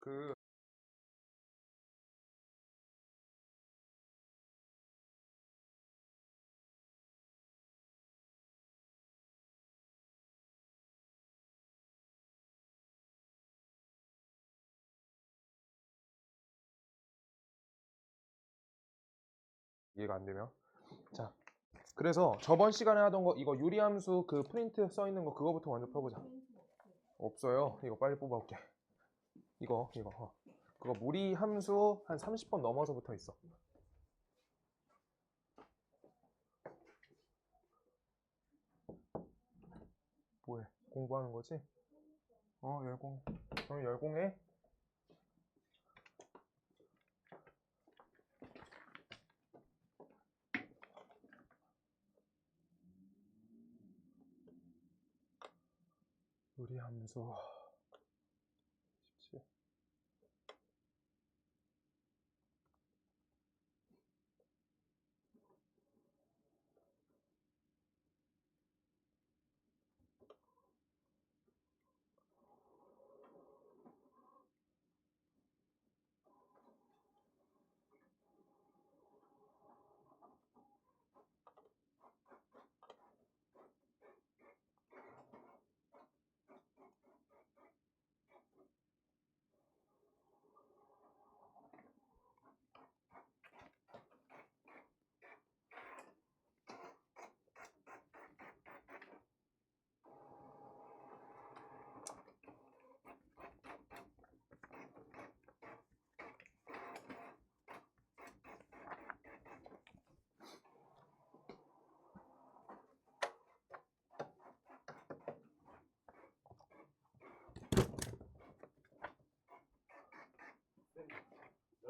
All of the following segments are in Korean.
그 이해가 안 되면 자, 그래서 저번 시간에 하던 거 이거 유리함수 그 프린트 써 있는 거 그거부터 먼저 펴보자. 없어요. 이거 빨리 뽑아올게. 이거 그거 무리함수 한 30번 넘어서 붙어 있어. 뭐해? 공부하는 거지? 열공. 그럼 열공해. 무리함수 17.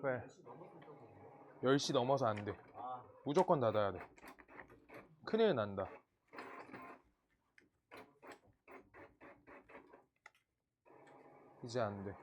왜? 10시 넘어서 안 돼. 무조건 닫아야 돼. 큰일 난다. 이제 안 돼.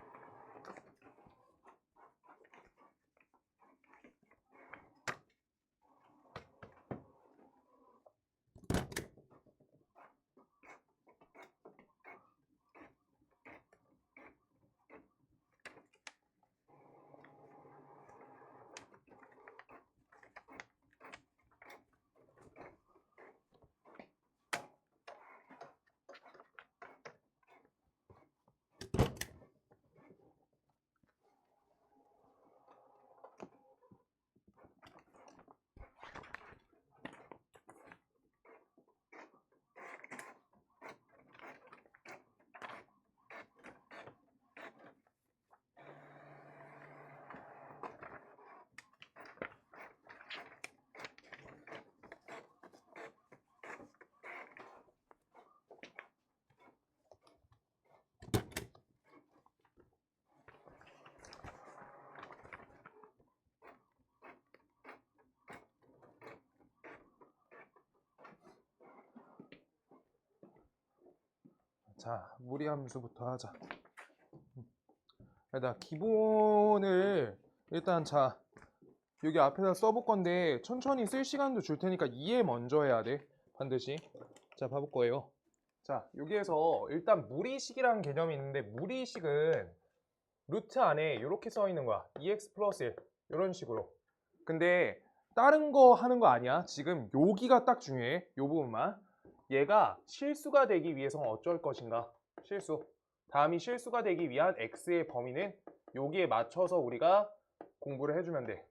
자, 무리함수부터 하자. 일단 기본을 일단 자 여기 앞에다 써볼 건데 천천히 쓸 시간도 줄 테니까 이해 먼저 해야 돼. 반드시. 자, 봐볼 거예요. 자, 여기에서 일단 무리식이라는 개념이 있는데 무리식은 루트 안에 이렇게 써 있는 거야. 2x 플러스 1 이런 식으로. 근데 다른 거 하는 거 아니야. 지금 여기가 딱 중요해. 요 부분만. 얘가 실수가 되기 위해서는 어쩔 것인가? 실수. 다음이 실수가 되기 위한 x의 범위는 여기에 맞춰서 우리가 공부를 해주면 돼.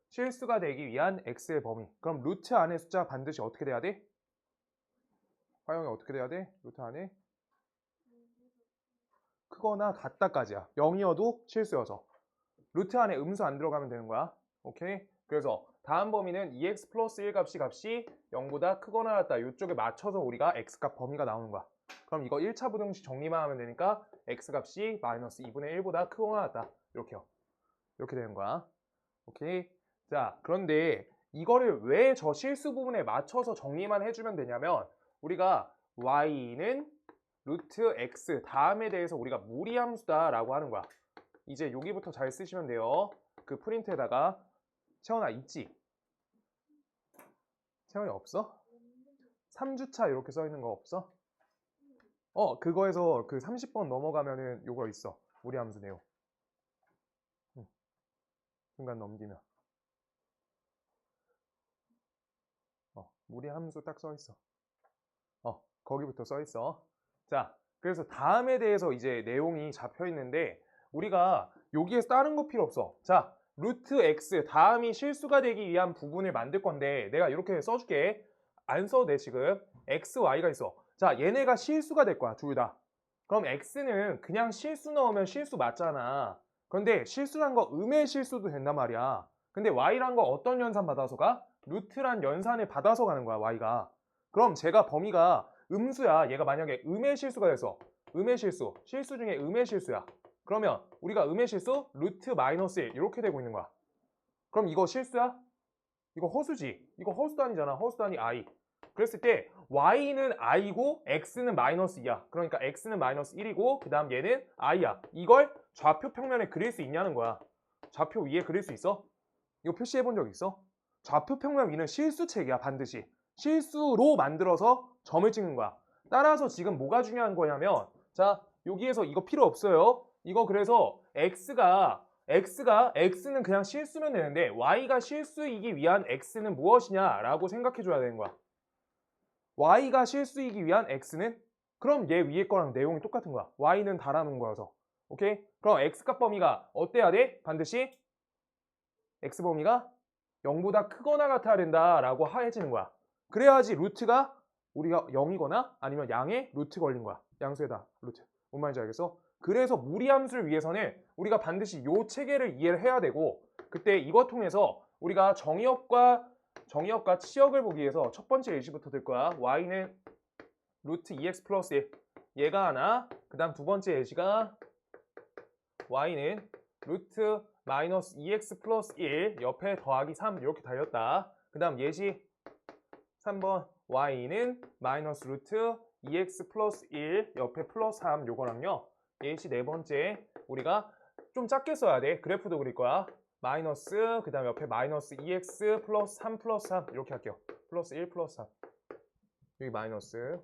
실수가 되기 위한 x의 범위. 그럼 루트 안에 숫자 반드시 어떻게 돼야 돼? 화영이 어떻게 돼야 돼? 루트 안에 크거나 같다까지야. 0이어도 실수여서. 루트 안에 음수 안 들어가면 되는 거야. 오케이? 그래서 다음 범위는 2x 플러스 1 값이 0보다 크거나 같다. 이쪽에 맞춰서 우리가 x값 범위가 나오는 거야. 그럼 이거 1차 부등식 정리만 하면 되니까 x값이 마이너스 2분의 1보다 크거나 같다. 이렇게요. 이렇게 되는 거야. 오케이? 자, 그런데 이거를 왜 저 실수 부분에 맞춰서 정리만 해주면 되냐면 우리가 y는 루트 x 다음에 대해서 우리가 무리함수다 라고 하는 거야. 이제 여기부터 잘 쓰시면 돼요. 그 프린트에다가 채원아 있지? 채원이 없어? 3주차 이렇게 써 있는 거 없어? 그거에서 그 30번 넘어가면은 요거 있어. 무리함수 내용. 중간 넘기면. 무리 함수 딱 써 있어. 거기부터 써 있어. 자, 그래서 다음에 대해서 이제 내용이 잡혀 있는데 우리가 여기에서 다른 거 필요 없어. 자, 루트 x 다음이 실수가 되기 위한 부분을 만들 건데 내가 이렇게 써줄게. 안 써도 돼 지금. x, y가 있어. 자, 얘네가 실수가 될 거야 둘 다. 그럼 x는 그냥 실수 넣으면 실수 맞잖아. 그런데 실수란 거 음의 실수도 된단 말이야. 근데 y란 거 어떤 연산 받아서 가? 루트란 연산을 받아서 가는 거야 y가. 그럼 제가 범위가 음수야. 얘가 만약에 음의 실수가 돼서 음의 실수, 실수 중에 음의 실수야. 그러면 우리가 음의 실수 루트 마이너스 1 이렇게 되고 있는 거야. 그럼 이거 실수야? 이거 허수지. 이거 허수도 아니잖아. 허수도 아니 i. 그랬을 때 y는 i고 x는 마이너스 2야. 그러니까 x는 마이너스 1이고 그 다음 얘는 i야. 이걸 좌표 평면에 그릴 수 있냐는 거야. 좌표 위에 그릴 수 있어? 이거 표시해 본 적 있어? 좌표 평면 위는 실수책이야 반드시. 실수로 만들어서 점을 찍는 거야. 따라서 지금 뭐가 중요한 거냐면 자 여기에서 이거 필요 없어요. 이거 그래서 x는 그냥 실수면 되는데 y가 실수이기 위한 x는 무엇이냐라고 생각해 줘야 되는 거야. y가 실수이기 위한 x는 그럼 얘 위에 거랑 내용이 똑같은 거야. y는 달아놓은 거여서. 오케이? 그럼 x값 범위가 어때야 돼? 반드시 x 범위가 0보다 크거나 같아야 된다라고 해지는 거야. 그래야지 루트가 우리가 0이거나 아니면 양의 루트 걸린 거야. 양수에다 루트. 뭔 말인지 알겠어? 그래서 무리함수를 위해서는 우리가 반드시 요 체계를 이해를 해야 되고 그때 이것 통해서 우리가 정의역과 치역을 보기 위해서 첫 번째 예시부터 들 거야. y는 루트 2x 플러스 1 얘가 하나. 그 다음 두 번째 예시가 y는 루트 마이너스 2x 플러스 1 옆에 더하기 3 이렇게 달렸다. 그 다음 예시 3번 y는 마이너스 루트 2x 플러스 1 옆에 플러스 3 요거랑요. 예시 네 번째 우리가 좀 작게 써야 돼. 그래프도 그릴 거야. 마이너스 그 다음 옆에 마이너스 2x 플러스 3 플러스 3 이렇게 할게요. 플러스 1 플러스 3 여기 마이너스.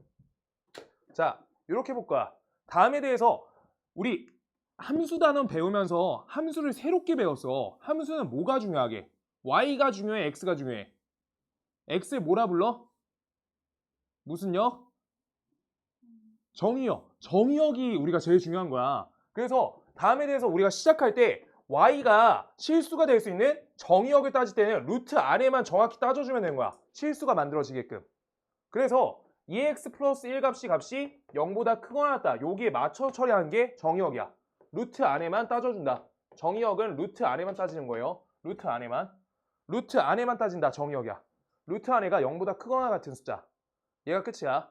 자 이렇게 볼 거야. 다음에 대해서 우리 함수 단원 배우면서 함수를 새롭게 배웠어. 함수는 뭐가 중요하게? y가 중요해? x가 중요해? x를 뭐라 불러? 무슨 역? 정의역. 정의역이 우리가 제일 중요한 거야. 그래서 다음에 대해서 우리가 시작할 때 y가 실수가 될 수 있는 정의역을 따질 때는 루트 안에만 정확히 따져주면 되는 거야. 실수가 만들어지게끔. 그래서 2x 플러스 1 값이 0보다 크거나 같다. 여기에 맞춰 처리하는 게 정의역이야. 루트 안에만 따져준다. 정의역은 루트 안에만 따지는 거예요. 루트 안에만. 루트 안에만 따진다. 정의역이야. 루트 안에가 0보다 크거나 같은 숫자. 얘가 끝이야.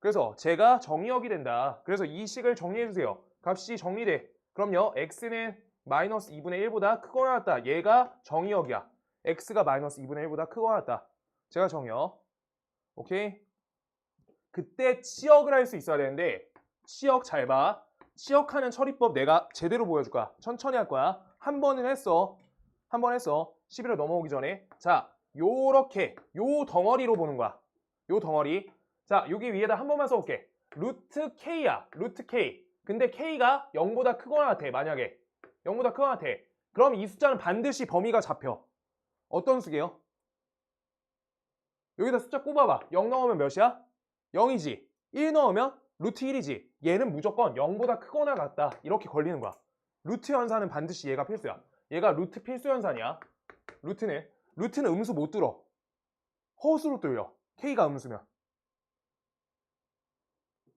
그래서 제가 정의역이 된다. 그래서 이 식을 정리해주세요. 값이 정리돼. 그럼요. x는 마이너스 2분의 1보다 크거나 같다. 얘가 정의역이야. x가 마이너스 2분의 1보다 크거나 같다. 제가 정의역. 오케이? 그때 치역을 할 수 있어야 되는데 치역 잘 봐. 치역하는 처리법 내가 제대로 보여줄 거야. 천천히 할 거야. 한 번은 했어. 한 번 했어. 11월 넘어오기 전에. 자, 요렇게 요 덩어리로 보는 거야. 요 덩어리. 자, 여기 위에다 한 번만 써볼게. 루트 k야. 루트 k. 근데 k가 0보다 크거나 같아. 만약에 0보다 크거나 같아. 그럼 이 숫자는 반드시 범위가 잡혀. 어떤 수게요? 여기다 숫자 꼽아봐. 0 넣으면 몇이야? 0이지. 1 넣으면 루트 1이지. 얘는 무조건 0보다 크거나 같다. 이렇게 걸리는 거야. 루트 연산은 반드시 얘가 필수야. 얘가 루트 필수 연산이야. 루트는 음수 못 뚫어. 허수로 뚫려. k가 음수면.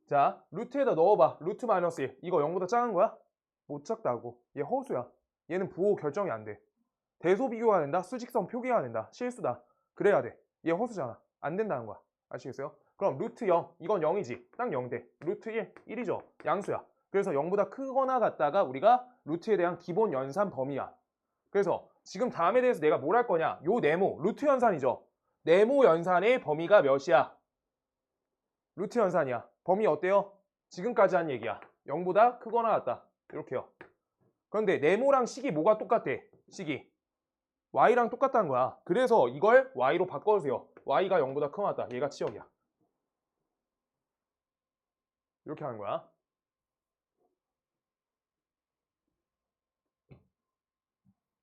자, 루트에다 넣어봐. 루트 마이너스 1. 이거 0보다 작은 거야? 못 작다고. 얘 허수야. 얘는 부호 결정이 안 돼. 대소 비교가 된다. 수직성 표기가 된다. 실수다. 그래야 돼. 얘 허수잖아. 안 된다는 거야. 아시겠어요? 그럼 루트 0. 이건 0이지. 딱 0 돼. 루트 1. 1이죠. 양수야. 그래서 0보다 크거나 같다가 우리가 루트에 대한 기본 연산 범위야. 그래서 지금 다음에 대해서 내가 뭘 할 거냐. 요 네모. 루트 연산이죠. 네모 연산의 범위가 몇이야? 루트 연산이야. 범위 어때요? 지금까지 한 얘기야. 0보다 크거나 같다. 이렇게요. 그런데 네모랑 식이 뭐가 똑같아? 식이. y랑 똑같다는 거야. 그래서 이걸 y로 바꿔주세요. y가 0보다 크거나 같다. 얘가 치역이야. 이렇게 하는 거야.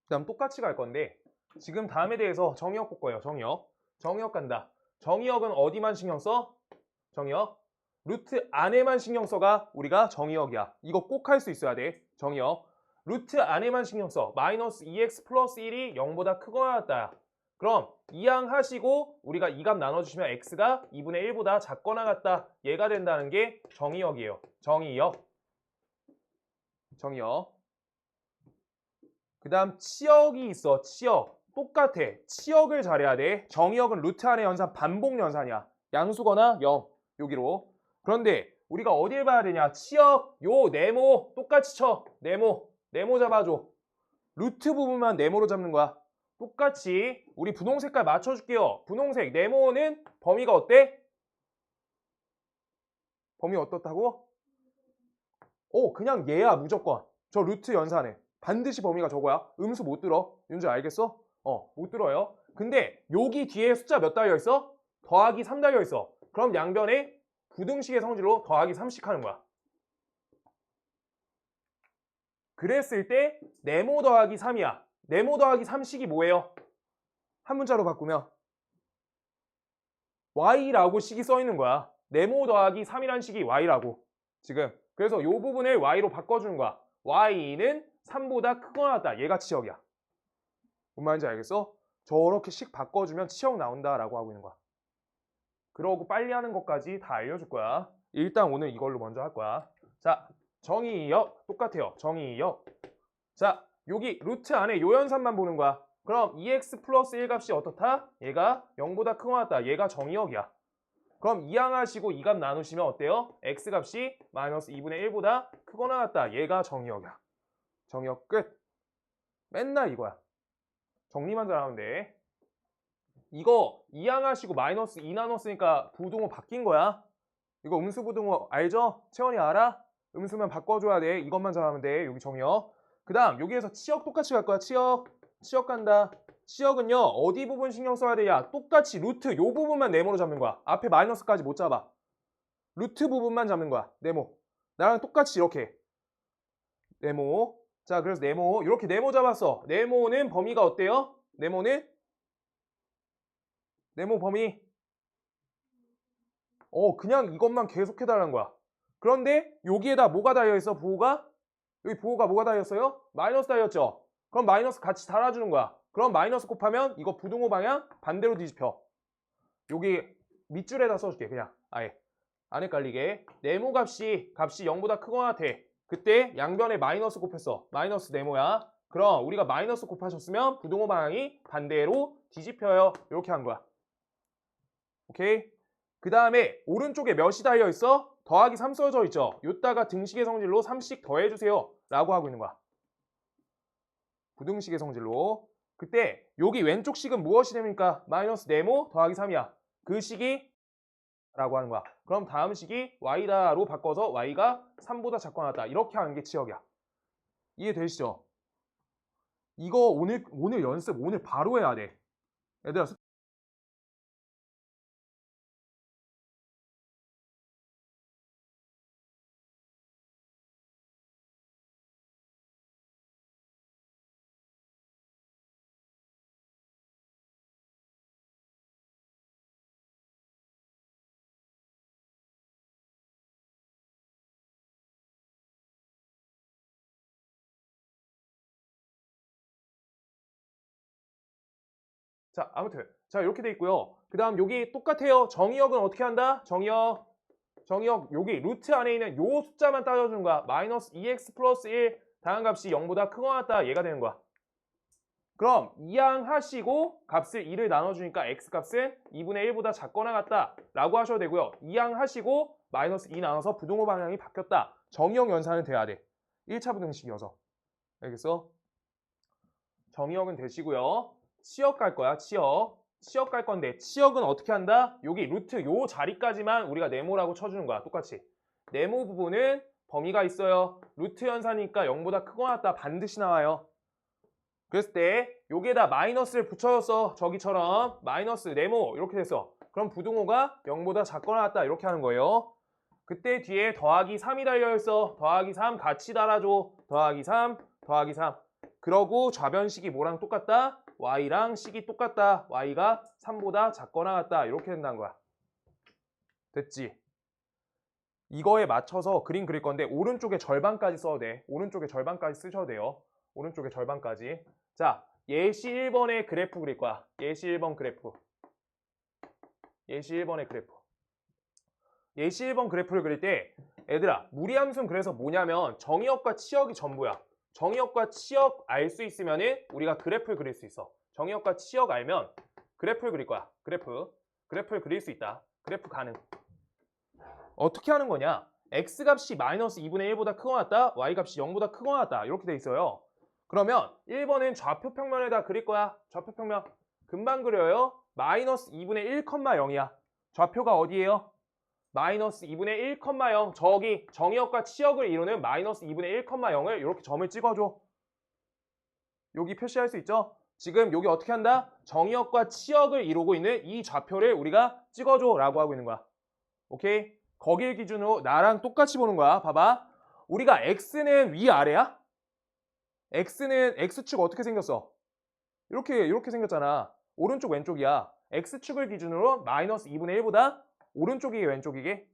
그다음 똑같이 갈 건데 지금 다음에 대해서 정의역 볼 거예요. 정의역 간다. 정의역은 어디만 신경 써? 정의역 루트 안에만 신경 써가 우리가 정의역이야. 이거 꼭 할 수 있어야 돼. 정의역 루트 안에만 신경 써. 마이너스 2x 플러스 1이 0보다 크거나 같다. 그럼 이항하시고 우리가 이 값 나눠주시면 x가 2분의 1보다 작거나 같다. 얘가 된다는 게 정의역이에요. 정의역. 그 다음 치역이 있어. 치역. 똑같아. 치역을 잘해야 돼. 정의역은 루트 안의 연산 반복 연산이야. 양수거나 0. 여기로. 그런데 우리가 어딜 봐야 되냐? 치역, 요 네모 똑같이 쳐. 네모 잡아줘. 루트 부분만 네모로 잡는 거야. 똑같이 우리 분홍 색깔 맞춰줄게요. 분홍색 네모는 범위가 어때? 범위 어떻다고? 그냥 얘야 무조건. 저 루트 연산해. 반드시 범위가 저거야. 음수 못 들어. 윤주 알겠어? 못 들어요. 근데 여기 뒤에 숫자 몇 달려있어? 더하기 3 달려있어. 그럼 양변에 부등식의 성질로 더하기 3씩 하는 거야. 그랬을 때 네모 더하기 3이야. 네모 더하기 3식이 뭐예요? 한 문자로 바꾸면 y라고 식이 써 있는 거야. 네모 더하기 3이라는 식이 y라고. 지금 그래서 이 부분을 y로 바꿔주는 거야. y는 3보다 크거나 같다. 얘가 치역이야. 뭔 말인지 알겠어? 저렇게 식 바꿔주면 치역 나온다라고 하고 있는 거야. 그러고 빨리 하는 것까지 다 알려줄 거야. 일단 오늘 이걸로 먼저 할 거야. 자, 정의역 똑같아요. 정의역. 자, 여기 루트 안에 요 연산만 보는 거야. 그럼 2x 플러스 1 값이 어떻다? 얘가 0보다 크거나 같다. 얘가 정의역이야. 그럼 이항하시고 이 값 나누시면 어때요? x 값이 마이너스 2분의 1보다 크거나 같다. 얘가 정의역이야. 정의역 끝. 맨날 이거야. 정리만 잘하면 돼. 이거 이항하시고 마이너스 2 나눴으니까 부등호 바뀐 거야. 이거 음수 부등호 알죠? 채원이 알아? 음수면 바꿔줘야 돼. 이것만 잘하면 돼. 여기 정의역. 그 다음 여기에서 치역 똑같이 갈 거야. 치역 간다. 치역은요 어디 부분 신경 써야 되냐? 똑같이 루트 요 부분만 네모로 잡는 거야. 앞에 마이너스까지 못 잡아. 루트 부분만 잡는 거야. 네모. 나랑 똑같이 이렇게 네모. 자, 그래서 네모 이렇게 네모 잡았어. 네모는 범위가 어때요? 네모 범위 그냥 이것만 계속 해달라는 거야. 그런데 여기에다 뭐가 달려있어? 부호가? 여기 부호가 뭐가 달렸어요? 마이너스 달렸죠? 그럼 마이너스 같이 달아주는 거야. 그럼 마이너스 곱하면 이거 부등호 방향 반대로 뒤집혀. 여기 밑줄에다 써줄게. 그냥 아예 안 헷갈리게. 네모 값이 0보다 크거나 같아. 그때 양변에 마이너스 곱했어. 마이너스 네모야. 그럼 우리가 마이너스 곱하셨으면 부등호 방향이 반대로 뒤집혀요. 이렇게 한 거야. 오케이? 그 다음에 오른쪽에 몇이 달려있어? 더하기 3 써져 있죠? 요따가 등식의 성질로 3씩 더해주세요 라고 하고 있는 거야. 부등식의 성질로. 그때 여기 왼쪽 식은 무엇이 됩니까? 마이너스 네모 더하기 3이야. 그 식이 라고 하는 거야. 그럼 다음 식이 y다로 바꿔서 y가 3보다 작거나 같다. 이렇게 하는 게 치역이야. 이해되시죠? 이거 오늘 연습 오늘 바로 해야 돼. 얘들아 자, 아무튼 자 이렇게 돼 있고요. 그 다음 여기 똑같아요. 정의역은 어떻게 한다? 정의역 여기 루트 안에 있는 요 숫자만 따져주는 거야. 마이너스 2x 플러스 1 다음 값이 0보다 크거나 같다. 얘가 되는 거야. 그럼 이항하시고 값을 2를 나눠주니까 x 값은 2분의 1보다 작거나 같다 라고 하셔도 되고요. 이항하시고 마이너스 2 나눠서 부등호 방향이 바뀌었다. 정의역 연산은 돼야 돼. 1차 부등식이어서. 알겠어? 정의역은 되시고요. 치역 갈 거야. 치역 갈 건데 치역은 어떻게 한다? 여기 루트 요 자리까지만 우리가 네모라고 쳐주는 거야. 똑같이. 네모 부분은 범위가 있어요. 루트 연산이니까 0보다 크거나 같다 반드시 나와요. 그랬을 때 여기에다 마이너스를 붙여줬어. 저기처럼 마이너스 네모 이렇게 됐어. 그럼 부등호가 0보다 작거나 같다 이렇게 하는 거예요. 그때 뒤에 더하기 3이 달려있어. 더하기 3 같이 달아줘. 더하기 3 그러고 좌변식이 뭐랑 똑같다? y랑 식이 똑같다. y가 3보다 작거나 같다. 이렇게 된다는 거야. 됐지? 이거에 맞춰서 그림 그릴 건데 오른쪽에 절반까지 써도 돼. 오른쪽에 절반까지 쓰셔도 돼요. 오른쪽에 절반까지. 자, 예시 1번의 그래프 그릴 거야. 예시 1번 그래프. 예시 1번의 그래프. 예시 1번 그래프를 그릴 때 얘들아, 무리함수는 그래서 뭐냐면 정의역과 치역이 전부야. 정의역과 치역 알 수 있으면은 우리가 그래프를 그릴 수 있어. 정의역과 치역 알면 그래프를 그릴 거야. 그래프를 그릴 수 있다. 그래프 가능. 어떻게 하는 거냐? x값이 마이너스 2분의 1보다 크거나 같다. y값이 0보다 크거나 같다. 이렇게 돼 있어요. 그러면 1번은 좌표 평면에다 그릴 거야. 좌표 평면. 금방 그려요. 마이너스 2분의 1, 0이야. 좌표가 어디예요? 마이너스 2분의 1, 0. 저기 정의역과 치역을 이루는 마이너스 2분의 1, 0을 이렇게 점을 찍어줘. 여기 표시할 수 있죠? 지금 여기 어떻게 한다? 정의역과 치역을 이루고 있는 이 좌표를 우리가 찍어줘 라고 하고 있는 거야. 오케이? 거길 기준으로 나랑 똑같이 보는 거야. 봐봐. 우리가 x는 위아래야? x는 x축 어떻게 생겼어? 이렇게 생겼잖아. 오른쪽 왼쪽이야. x축을 기준으로 마이너스 2분의 1보다 오른쪽이게 왼쪽이게?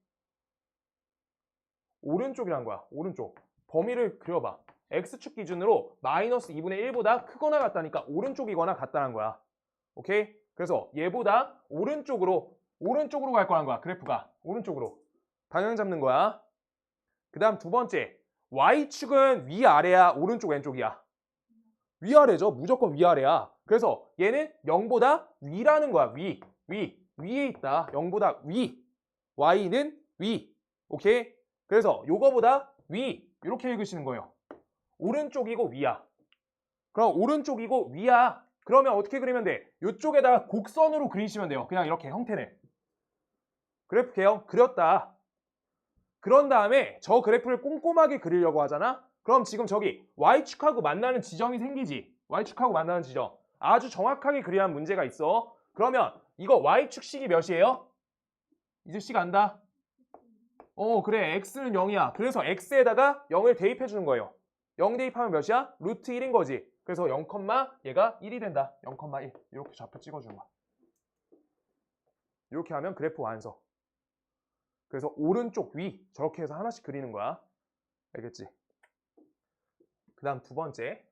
오른쪽이란 거야. 오른쪽. 범위를 그려봐. x축 기준으로 마이너스 2분의 1보다 크거나 같다니까 오른쪽이거나 같다는 거야. 오케이? 그래서 얘보다 오른쪽으로 갈 거란 거야. 그래프가. 오른쪽으로. 방향 잡는 거야. 그 다음 두 번째. y축은 위아래야? 오른쪽 왼쪽이야? 위아래죠. 무조건 위아래야. 그래서 얘는 0보다 위라는 거야. 위에 있다. 0보다 위. y는 위. 오케이? 그래서 요거보다 위. 이렇게 읽으시는 거예요. 오른쪽이고 위야. 그럼 오른쪽이고 위야. 그러면 어떻게 그리면 돼? 이쪽에다가 곡선으로 그리시면 돼요. 그냥 이렇게 형태를. 그래프 개형 그렸다. 그런 다음에 저 그래프를 꼼꼼하게 그리려고 하잖아? 그럼 지금 저기 y축하고 만나는 지점이 생기지. y축하고 만나는 지점. 아주 정확하게 그려야 하는 문제가 있어. 그러면 이거 y축식이 몇이에요? 이제 식 안다. 그래. x는 0이야. 그래서 x에다가 0을 대입해 주는 거예요. 0 대입하면 몇이야? 루트 1인 거지. 그래서 0, 얘가 1이 된다. 0,1. 이렇게 좌표 찍어주는 거야. 이렇게 하면 그래프 완성. 그래서 오른쪽 위 저렇게 해서 하나씩 그리는 거야. 알겠지? 그 다음 두 번째.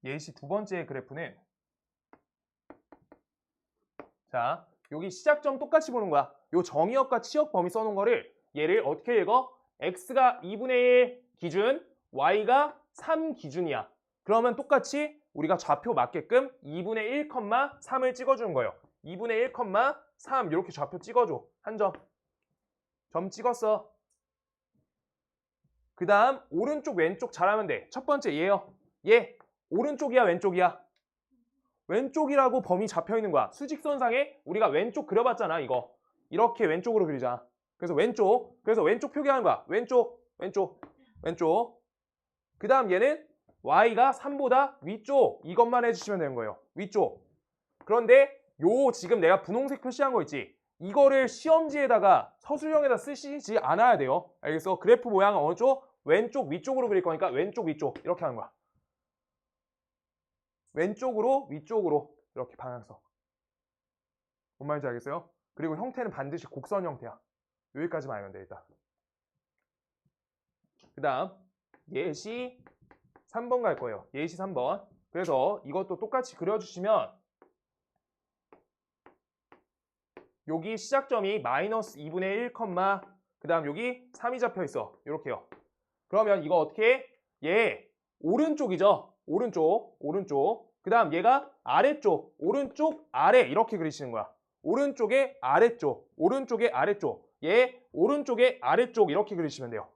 예시 두 번째 그래프는 자, 여기 시작점 똑같이 보는 거야. 요 정의역과 치역 범위 써놓은 거를 얘를 어떻게 읽어? x가 2분의 1 기준, y가 3 기준이야. 그러면 똑같이 우리가 좌표 맞게끔 2분의 1, 3을 찍어주는 거예요. 2분의 1, 3 이렇게 좌표 찍어줘. 한 점. 점 찍었어. 그 다음 오른쪽 왼쪽 잘하면 돼. 첫 번째 얘요. 얘 오른쪽이야 왼쪽이야? 왼쪽이라고 범위 잡혀있는 거야. 수직선상에 우리가 왼쪽 그려봤잖아. 이거 이렇게 왼쪽으로 그리자. 그래서 왼쪽 표기하는 거야. 왼쪽. 그 다음 얘는 y가 3보다 위쪽. 이것만 해주시면 되는 거예요. 위쪽. 그런데 요 지금 내가 분홍색 표시한 거 있지? 이거를 시험지에다가 서술형에다 쓰시지 않아야 돼요. 알겠어? 그래프 모양은 어느 쪽? 왼쪽 위쪽으로 그릴 거니까 왼쪽 위쪽 이렇게 하는 거야. 왼쪽으로 위쪽으로 이렇게 방향성. 뭔 말인지 알겠어요? 그리고 형태는 반드시 곡선 형태야. 여기까지만 알면 돼 일단. 그 다음 예시 3번 갈 거예요. 예시 3번. 그래서 이것도 똑같이 그려주시면 여기 시작점이 마이너스 2분의 1, 그 다음 여기 3이 잡혀 있어. 이렇게요. 그러면 이거 어떻게 해? 얘 오른쪽이죠? 오른쪽. 그 다음 얘가 아래쪽, 오른쪽, 아래 이렇게 그리시는 거야. 오른쪽의 아래쪽, 얘 오른쪽의 아래쪽 이렇게 그리시면 돼요.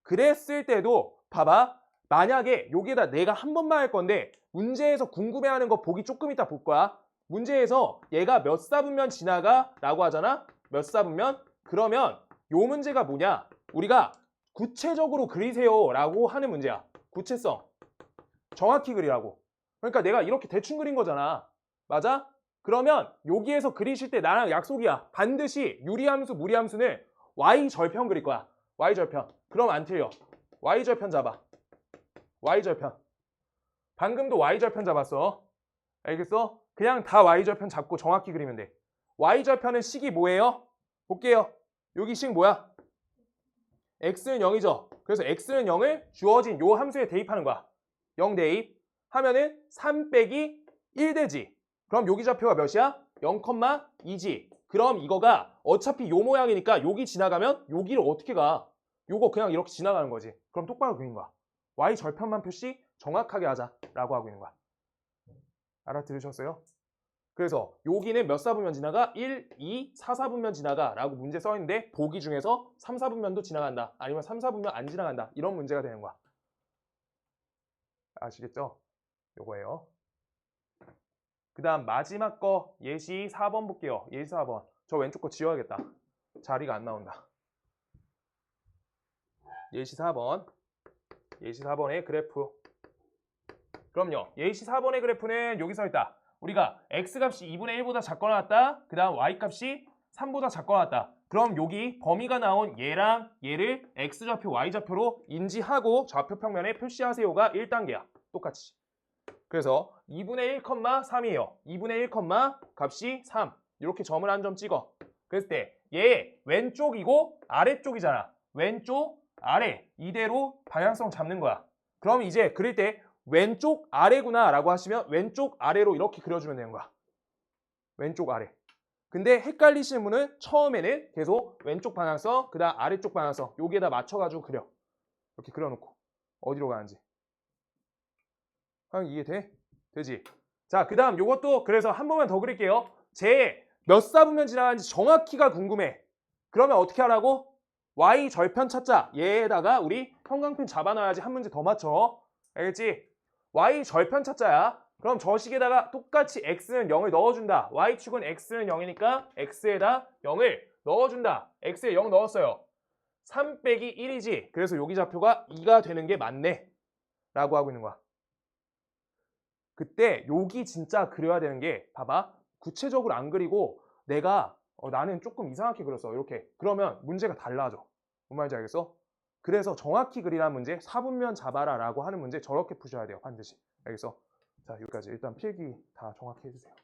그랬을 때도 봐봐. 만약에 여기에다 내가 한 번만 할 건데 문제에서 궁금해하는 거 보기 조금 이따 볼 거야. 문제에서 얘가 몇 사분면 지나가? 라고 하잖아. 몇 사분면? 그러면 요 문제가 뭐냐? 우리가 구체적으로 그리세요 라고 하는 문제야. 구체성. 정확히 그리라고. 그러니까 내가 이렇게 대충 그린 거잖아. 맞아? 그러면 여기에서 그리실 때 나랑 약속이야. 반드시 유리함수, 무리함수는 y절편 그릴 거야. y절편. 그럼 안 틀려. y절편 잡아. y절편. 방금도 y절편 잡았어. 알겠어? 그냥 다 y절편 잡고 정확히 그리면 돼. y절편은 식이 뭐예요? 볼게요. 여기 식 뭐야? x는 0이죠. 그래서 x는 0을 주어진 요 함수에 대입하는 거야. 0 대입 하면은 3 빼기 1 되지. 그럼 여기 좌표가 몇이야? 0,2지. 그럼 이거가 어차피 요 모양이니까 여기 지나가면 여기를 어떻게 가? 요거 그냥 이렇게 지나가는 거지. 그럼 똑바로 그린 거야. y절편만 표시 정확하게 하자라고 하고 있는 거야. 알아들으셨어요? 그래서 여기는 몇 사분면 지나가? 1, 2, 4, 4분면 지나가 라고 문제 써있는데 보기 중에서 3, 4분면도 지나간다. 아니면 3, 4분면 안 지나간다. 이런 문제가 되는 거야. 아시겠죠? 요거예요. 그 다음 마지막 거 예시 4번 볼게요. 예시 4번. 저 왼쪽 거 지워야겠다. 자리가 안 나온다. 예시 4번. 예시 4번의 그래프. 그럼요. 예시 4번의 그래프는 여기 써있다. 우리가 x값이 2분의 1보다 작거나 같다. 그 다음 y값이 3보다 작거나 같다. 그럼 여기 범위가 나온 얘랑 얘를 x좌표, y좌표로 인지하고 좌표 평면에 표시하세요가 1단계야. 똑같이. 그래서 2분의 1, 3이에요. 2분의 1, 값이 3. 이렇게 점을 한 점 찍어. 그랬을 때 얘 왼쪽이고 아래쪽이잖아. 왼쪽, 아래 이대로 방향성 잡는 거야. 그럼 이제 그릴 때 왼쪽 아래구나 라고 하시면 왼쪽 아래로 이렇게 그려주면 되는 거야. 왼쪽 아래. 근데 헷갈리시는 분은 처음에는 계속 왼쪽 방향성, 그 다음 아래쪽 방향성 여기에다 맞춰가지고 그려. 이렇게 그려놓고 어디로 가는지. 이해돼? 되지? 자, 그 다음 요것도 그래서 한 번만 더 그릴게요. 제 몇 사분면 지나가는지 정확히가 궁금해. 그러면 어떻게 하라고? y절편 찾자. 얘에다가 우리 형광펜 잡아놔야지 한 문제 더 맞춰. 알겠지? y절편 찾자야. 그럼 저 식에다가 똑같이 x는 0을 넣어준다. y축은 x는 0이니까 x에다 0을 넣어준다. x에 0 넣었어요. 3 빼기 1이지. 그래서 여기 좌표가 2가 되는 게 맞네. 라고 하고 있는 거야. 그때 여기 진짜 그려야 되는 게 봐봐. 구체적으로 안 그리고 내가 나는 조금 이상하게 그렸어. 이렇게. 그러면 문제가 달라져. 뭔 말인지 알겠어? 그래서 정확히 그리라는 문제, 4분면 잡아라 라고 하는 문제 저렇게 푸셔야 돼요. 반드시. 알겠어? 자, 여기까지. 일단 필기 다 정확히 해주세요.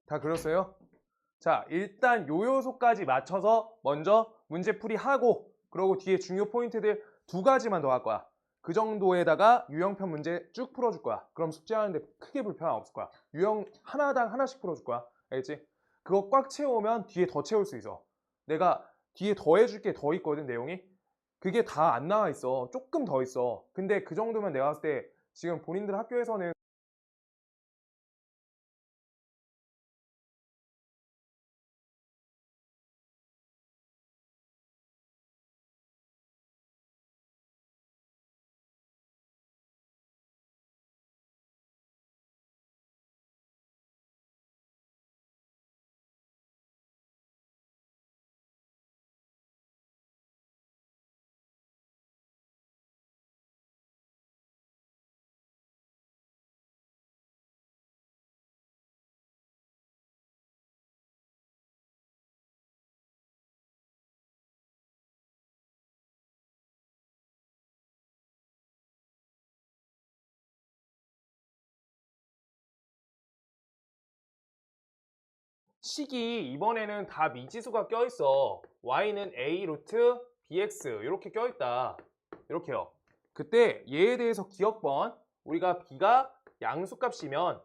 다 그렸어요? 자, 일단 요 요소까지 맞춰서 먼저 문제풀이 하고 그러고 뒤에 중요 포인트들 2가지만 더 할 거야. 그 정도에다가 유형편 문제 쭉 풀어줄 거야. 그럼 숙제하는데 크게 불편 없을 거야. 유형 하나당 하나씩 풀어줄 거야. 알겠지? 그거 꽉 채우면 뒤에 더 채울 수 있어. 내가 뒤에 더 해줄 게 더 있거든, 내용이. 그게 다 안 나와 있어. 조금 더 있어. 근데 그 정도면 내가 봤을 때 지금 본인들 학교에서는 식이 이번에는 다 미지수가 껴있어. y는 a 루트 bx 이렇게 껴있다. 이렇게요. 그때 얘에 대해서 기억번 우리가 b가 양수값이면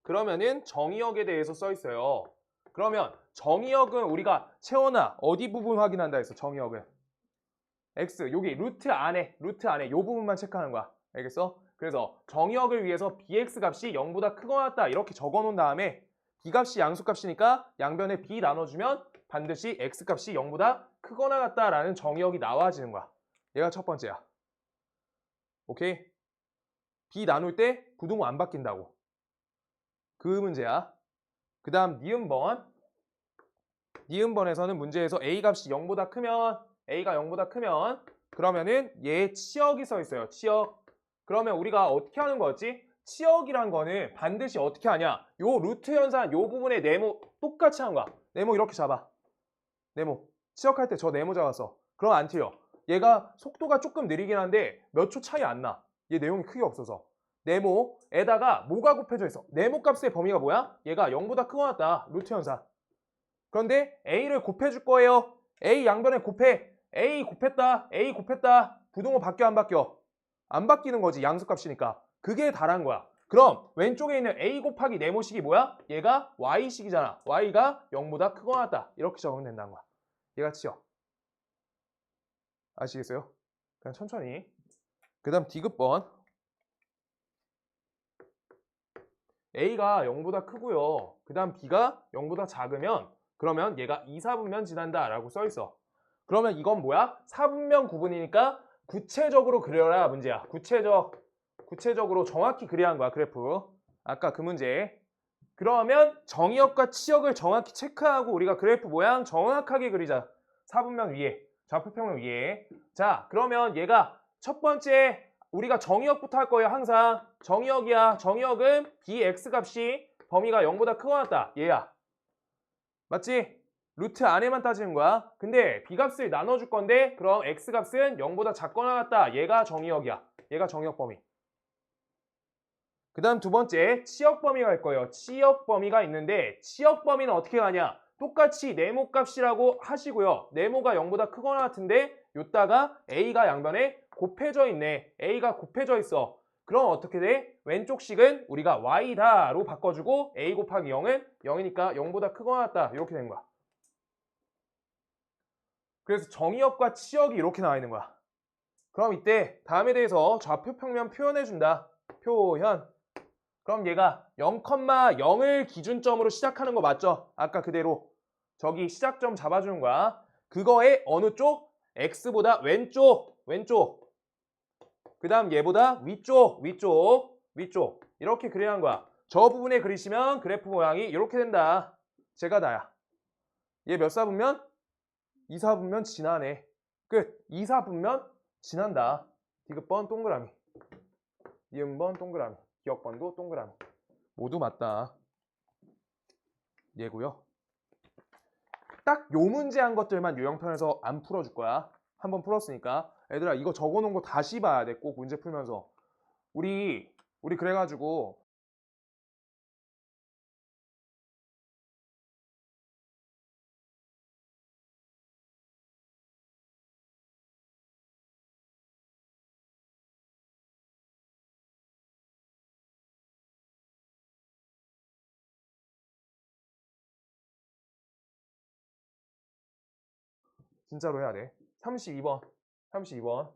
그러면은 정의역에 대해서 써있어요. 그러면 정의역은 우리가 채원아 어디 부분 확인한다 했어. 정의역은 x 여기 루트 안에 요 부분만 체크하는 거야. 알겠어? 그래서 정의역을 위해서 bx 값이 0보다 크거나 같다 이렇게 적어놓은 다음에 b 값이 양수값이니까 양변에 b 나눠주면 반드시 x 값이 0보다 크거나 같다라는 정의역이 나와지는 거야. 얘가 첫 번째야. 오케이? b 나눌 때 부등호 안 바뀐다고. 그 문제야. 그 다음 니은번에서는 문제에서 a 값이 0보다 크면 a가 0보다 크면 그러면은 얘 치역이 써 있어요. 치역. 그러면 우리가 어떻게 하는 거였지? 치역이란 거는 반드시 어떻게 하냐? 요 루트 현상 요 부분의 네모 똑같이 하는 거야. 네모 이렇게 잡아. 네모. 치역할 때 저 네모 잡았어. 그럼 안 틀려. 얘가 속도가 조금 느리긴 한데 몇 초 차이 안 나. 얘 내용이 크게 없어서. 네모에다가 뭐가 곱해져 있어? 네모 값의 범위가 뭐야? 얘가 0보다 크거나 같다. 루트 현상. 그런데 a를 곱해줄 거예요. a 양변에 곱해. a 곱했다. 부등호 바뀌어 안 바뀌어? 안 바뀌는 거지. 양수값이니까. 그게 다란 거야. 그럼 왼쪽에 있는 a 곱하기 네모식이 뭐야? 얘가 y식이잖아. y가 0보다 크거나 같다. 이렇게 적으면 된다는 거야. 얘가 치역. 아시겠어요? 그냥 천천히. 그 다음 디귿번. a가 0보다 크고요. 그 다음 b가 0보다 작으면 그러면 얘가 2, 4분면 지난다 라고 써있어. 그러면 이건 뭐야? 4분면 구분이니까 구체적으로 그려라 문제야. 구체적으로 정확히 그려야 하는 거야. 그래프. 아까 그 문제. 그러면 정의역과 치역을 정확히 체크하고 우리가 그래프 모양 정확하게 그리자. 4분면 위에, 좌표평면 위에. 자, 그러면 얘가 첫 번째 우리가 정의역부터 할 거예요. 항상 정의역이야. 정의역은 bx 값이 범위가 0보다 크거나 같다. 얘야. 맞지? 루트 안에만 따지는 거야. 근데 b값을 나눠줄 건데 그럼 x값은 0보다 작거나 같다. 얘가 정의역이야. 얘가 정의역 범위. 그 다음 두 번째 치역 범위가 갈 거예요. 치역 범위가 있는데 치역 범위는 어떻게 가냐? 똑같이 네모 값이라고 하시고요. 네모가 0보다 크거나 같은데 요따가 a가 양변에 곱해져 있네. a가 곱해져 있어. 그럼 어떻게 돼? 왼쪽 식은 우리가 y다로 바꿔주고 a 곱하기 0은 0이니까 0보다 크거나 같다. 이렇게 된 거야. 그래서 정의역과 치역이 이렇게 나와 있는 거야. 그럼 이때 다음에 대해서 좌표평면 표현해준다. 표현. 그럼 얘가 0,0을 기준점으로 시작하는 거 맞죠? 아까 그대로 저기 시작점 잡아주는 거야. 그거의 어느 쪽? x보다 왼쪽. 그 다음 얘보다 위쪽. 이렇게 그려야 하는 거야. 저 부분에 그리시면 그래프 모양이 이렇게 된다. 제가 다야. 얘 몇 사분면? 2, 4분면 지나네. 끝. 2, 4분면 지난다. 디귿번 동그라미. 니은번 동그라미. 기억번도 동그라미. 모두 맞다. 얘고요. 딱 요 문제 한 것들만 유형편에서 안 풀어줄 거야. 한번 풀었으니까. 얘들아 이거 적어놓은 거 다시 봐야 돼. 꼭 문제 풀면서. 우리 그래가지고 진짜로 해야 돼. 32번.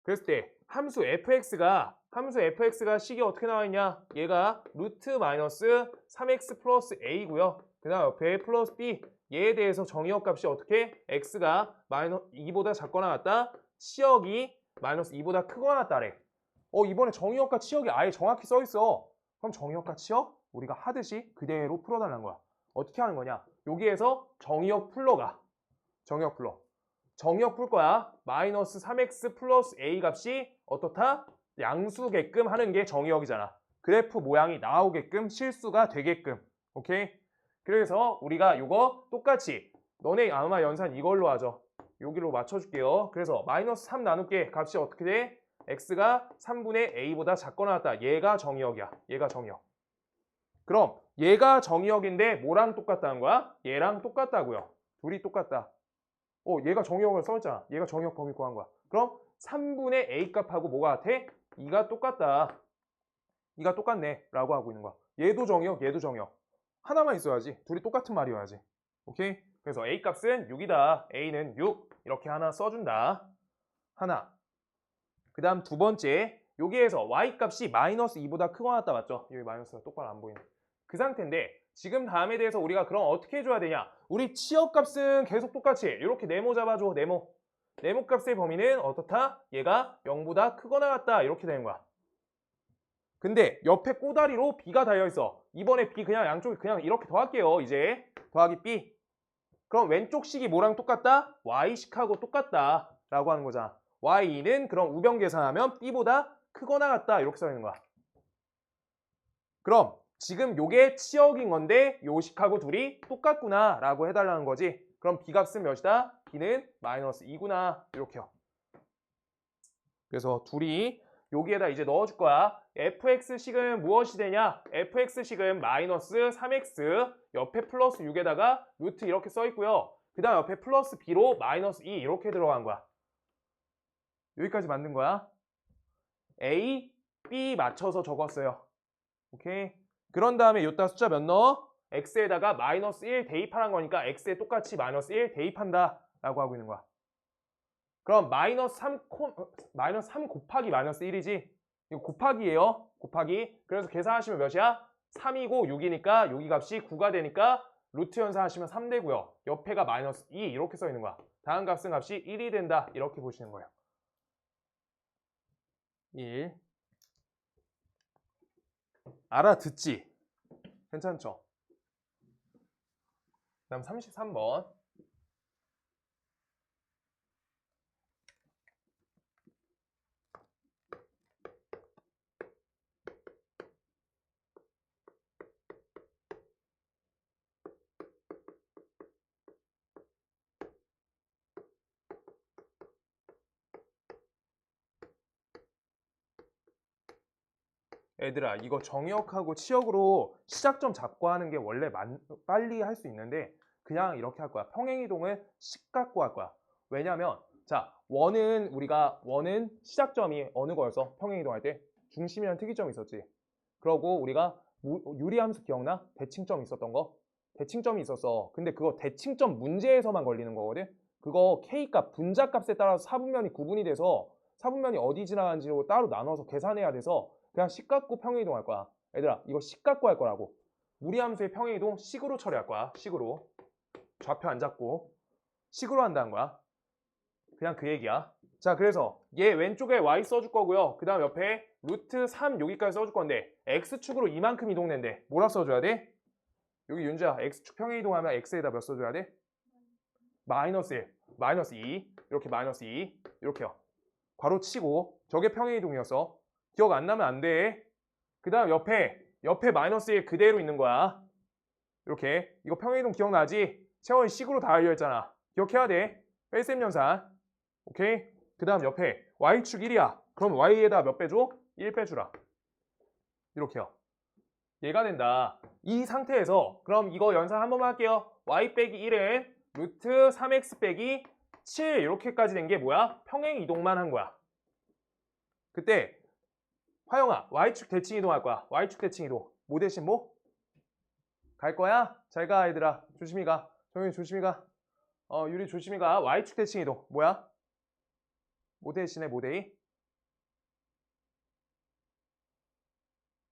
그랬을 때 함수 fx가 식이 어떻게 나와 있냐? 얘가 루트 마이너스 3x 플러스 a고요. 그 다음 옆에 플러스 b. 얘에 대해서 정의역 값이 어떻게? x가 마이너스 2보다 작거나 같다. 치역이 마이너스 2보다 크거나 같다래. 이번에 정의역과 치역이 아예 정확히 써 있어. 그럼 정의역과 치역 우리가 하듯이 그대로 풀어달라는 거야. 어떻게 하는 거냐? 여기에서 정의역 풀러가. 정의역 풀 거야. 마이너스 3x 플러스 a 값이 어떻다? 양수게끔 하는 게 정의역이잖아. 그래프 모양이 나오게끔 실수가 되게끔. 오케이? 그래서 우리가 이거 똑같이 너네 아마 연산 이걸로 하죠. 여기로 맞춰줄게요. 그래서 마이너스 3 나눌게 값이 어떻게 돼? x가 3분의 a보다 작거나 같다. 얘가 정의역이야. 얘가 정의역. 그럼 얘가 정의역인데 뭐랑 똑같다는 거야? 얘랑 똑같다고요. 둘이 똑같다. 얘가 정의역을 써있잖아. 얘가 정의역 범위 구한 거야. 그럼 3분의 A 값하고 뭐가 같아? 2가 똑같다. 2가 똑같네 라고 하고 있는 거야. 얘도 정의역, 얘도 정의역. 하나만 있어야지. 둘이 똑같은 말이어야지. 오케이? 그래서 A 값은 6이다. A는 6. 이렇게 하나 써준다. 하나. 그 다음 두 번째. 여기에서 Y 값이 마이너스 2보다 크거나 같다 맞죠? 여기 마이너스가 똑바로 안 보이네. 그 상태인데 지금 다음에 대해서 우리가 그럼 어떻게 해줘야 되냐? 우리 치역 값은 계속 똑같이 이렇게 네모 잡아줘. 네모. 네모 값의 범위는 어떻다? 얘가 0보다 크거나 같다. 이렇게 되는 거야. 근데 옆에 꼬다리로 B가 달려있어. 이번에 B 그냥 양쪽에 그냥 이렇게 더할게요. 이제 더하기 B. 그럼 왼쪽 식이 뭐랑 똑같다? Y식하고 똑같다 라고 하는 거잖아. Y는 그럼 우변 계산하면 B보다 크거나 같다 이렇게 써있는 거야. 그럼 지금 요게 치역인 건데 요 식하고 둘이 똑같구나 라고 해달라는 거지. 그럼 B 값은 몇이다? B는 마이너스 2구나 이렇게요. 그래서 둘이 여기에다 이제 넣어줄 거야. fx식은 무엇이 되냐? fx식은 마이너스 3x 옆에 플러스 6에다가 루트 이렇게 써있고요. 그 다음 옆에 플러스 b로 마이너스 2 이렇게 들어간 거야. 여기까지 만든 거야. a, b 맞춰서 적었어요. 오케이. 그런 다음에 요따 숫자 몇 넣어? x에다가 마이너스 1 대입하는 거니까 x에 똑같이 마이너스 1 대입한다 라고 하고 있는 거야. 그럼 마이너스 3 곱하기 마이너스 1이지? 이거 곱하기예요. 곱하기. 그래서 계산하시면 몇이야? 3이고 6이니까 여기 값이 9가 되니까 루트 연산하시면 3 되고요. 옆에가 마이너스 2 이렇게 써 있는 거야. 다음 값은 값이 1이 된다. 이렇게 보시는 거예요. 1. 알아듣지? 괜찮죠? 그 다음 33번. 얘들아 이거 정역하고 치역으로 시작점 잡고 하는 게 원래 빨리 할 수 있는데 그냥 이렇게 할 거야. 평행이동을 식 갖고 할 거야. 왜냐면 자 원은 시작점이 어느 거였어? 평행이동할 때 중심이랑 특이점이 있었지. 그러고 우리가 유리함수 기억나? 대칭점 있었던 거? 대칭점이 있었어. 근데 그거 대칭점 문제에서만 걸리는 거거든. 그거 K값 분자값에 따라서 사분면이 구분이 돼서 사분면이 어디 지나가는지로 따로 나눠서 계산해야 돼서 그냥 식 갖고 평행이동 할 거야. 얘들아 이거 식 갖고 할 거라고. 무리함수의 평행이동 식으로 처리할 거야. 식으로. 좌표 안 잡고 식으로 한다는 거야. 그냥 그 얘기야. 자 그래서 얘 왼쪽에 y 써줄 거고요. 그 다음 옆에 루트 3 여기까지 써줄 건데 x축으로 이만큼 이동된대. 뭐라 써줘야 돼? 여기 윤주야 x축 평행이동하면 x에다 몇 써줘야 돼? 마이너스 1, 마이너스 2 이렇게 마이너스 2 이렇게요. 괄호 치고 저게 평행이동이었어. 기억 안 나면 안 돼. 그 다음 옆에 마이너스 1 그대로 있는 거야. 이렇게. 이거 평행이동 기억나지? 채원이 식으로 다 알려있잖아. 기억해야 돼. 뺄셈 연산. 오케이? 그 다음 옆에 y축 1이야. 그럼 y에다 몇 빼줘? 1 빼주라. 이렇게요. 얘가 된다. 이 상태에서 그럼 이거 연산 한 번만 할게요. y 빼기 1은 루트 3x 빼기 7 이렇게까지 된 게 뭐야? 평행이동만 한 거야. 그때 화영아, Y축 대칭 이동할 거야. Y축 대칭 이동. 뭐 대신 뭐? 갈 거야? 잘 가, 얘들아. 조심히 가. 정현이 조심히 가. 유리 조심히 가. Y축 대칭 이동. 뭐야? 뭐 대신에 뭐 대이?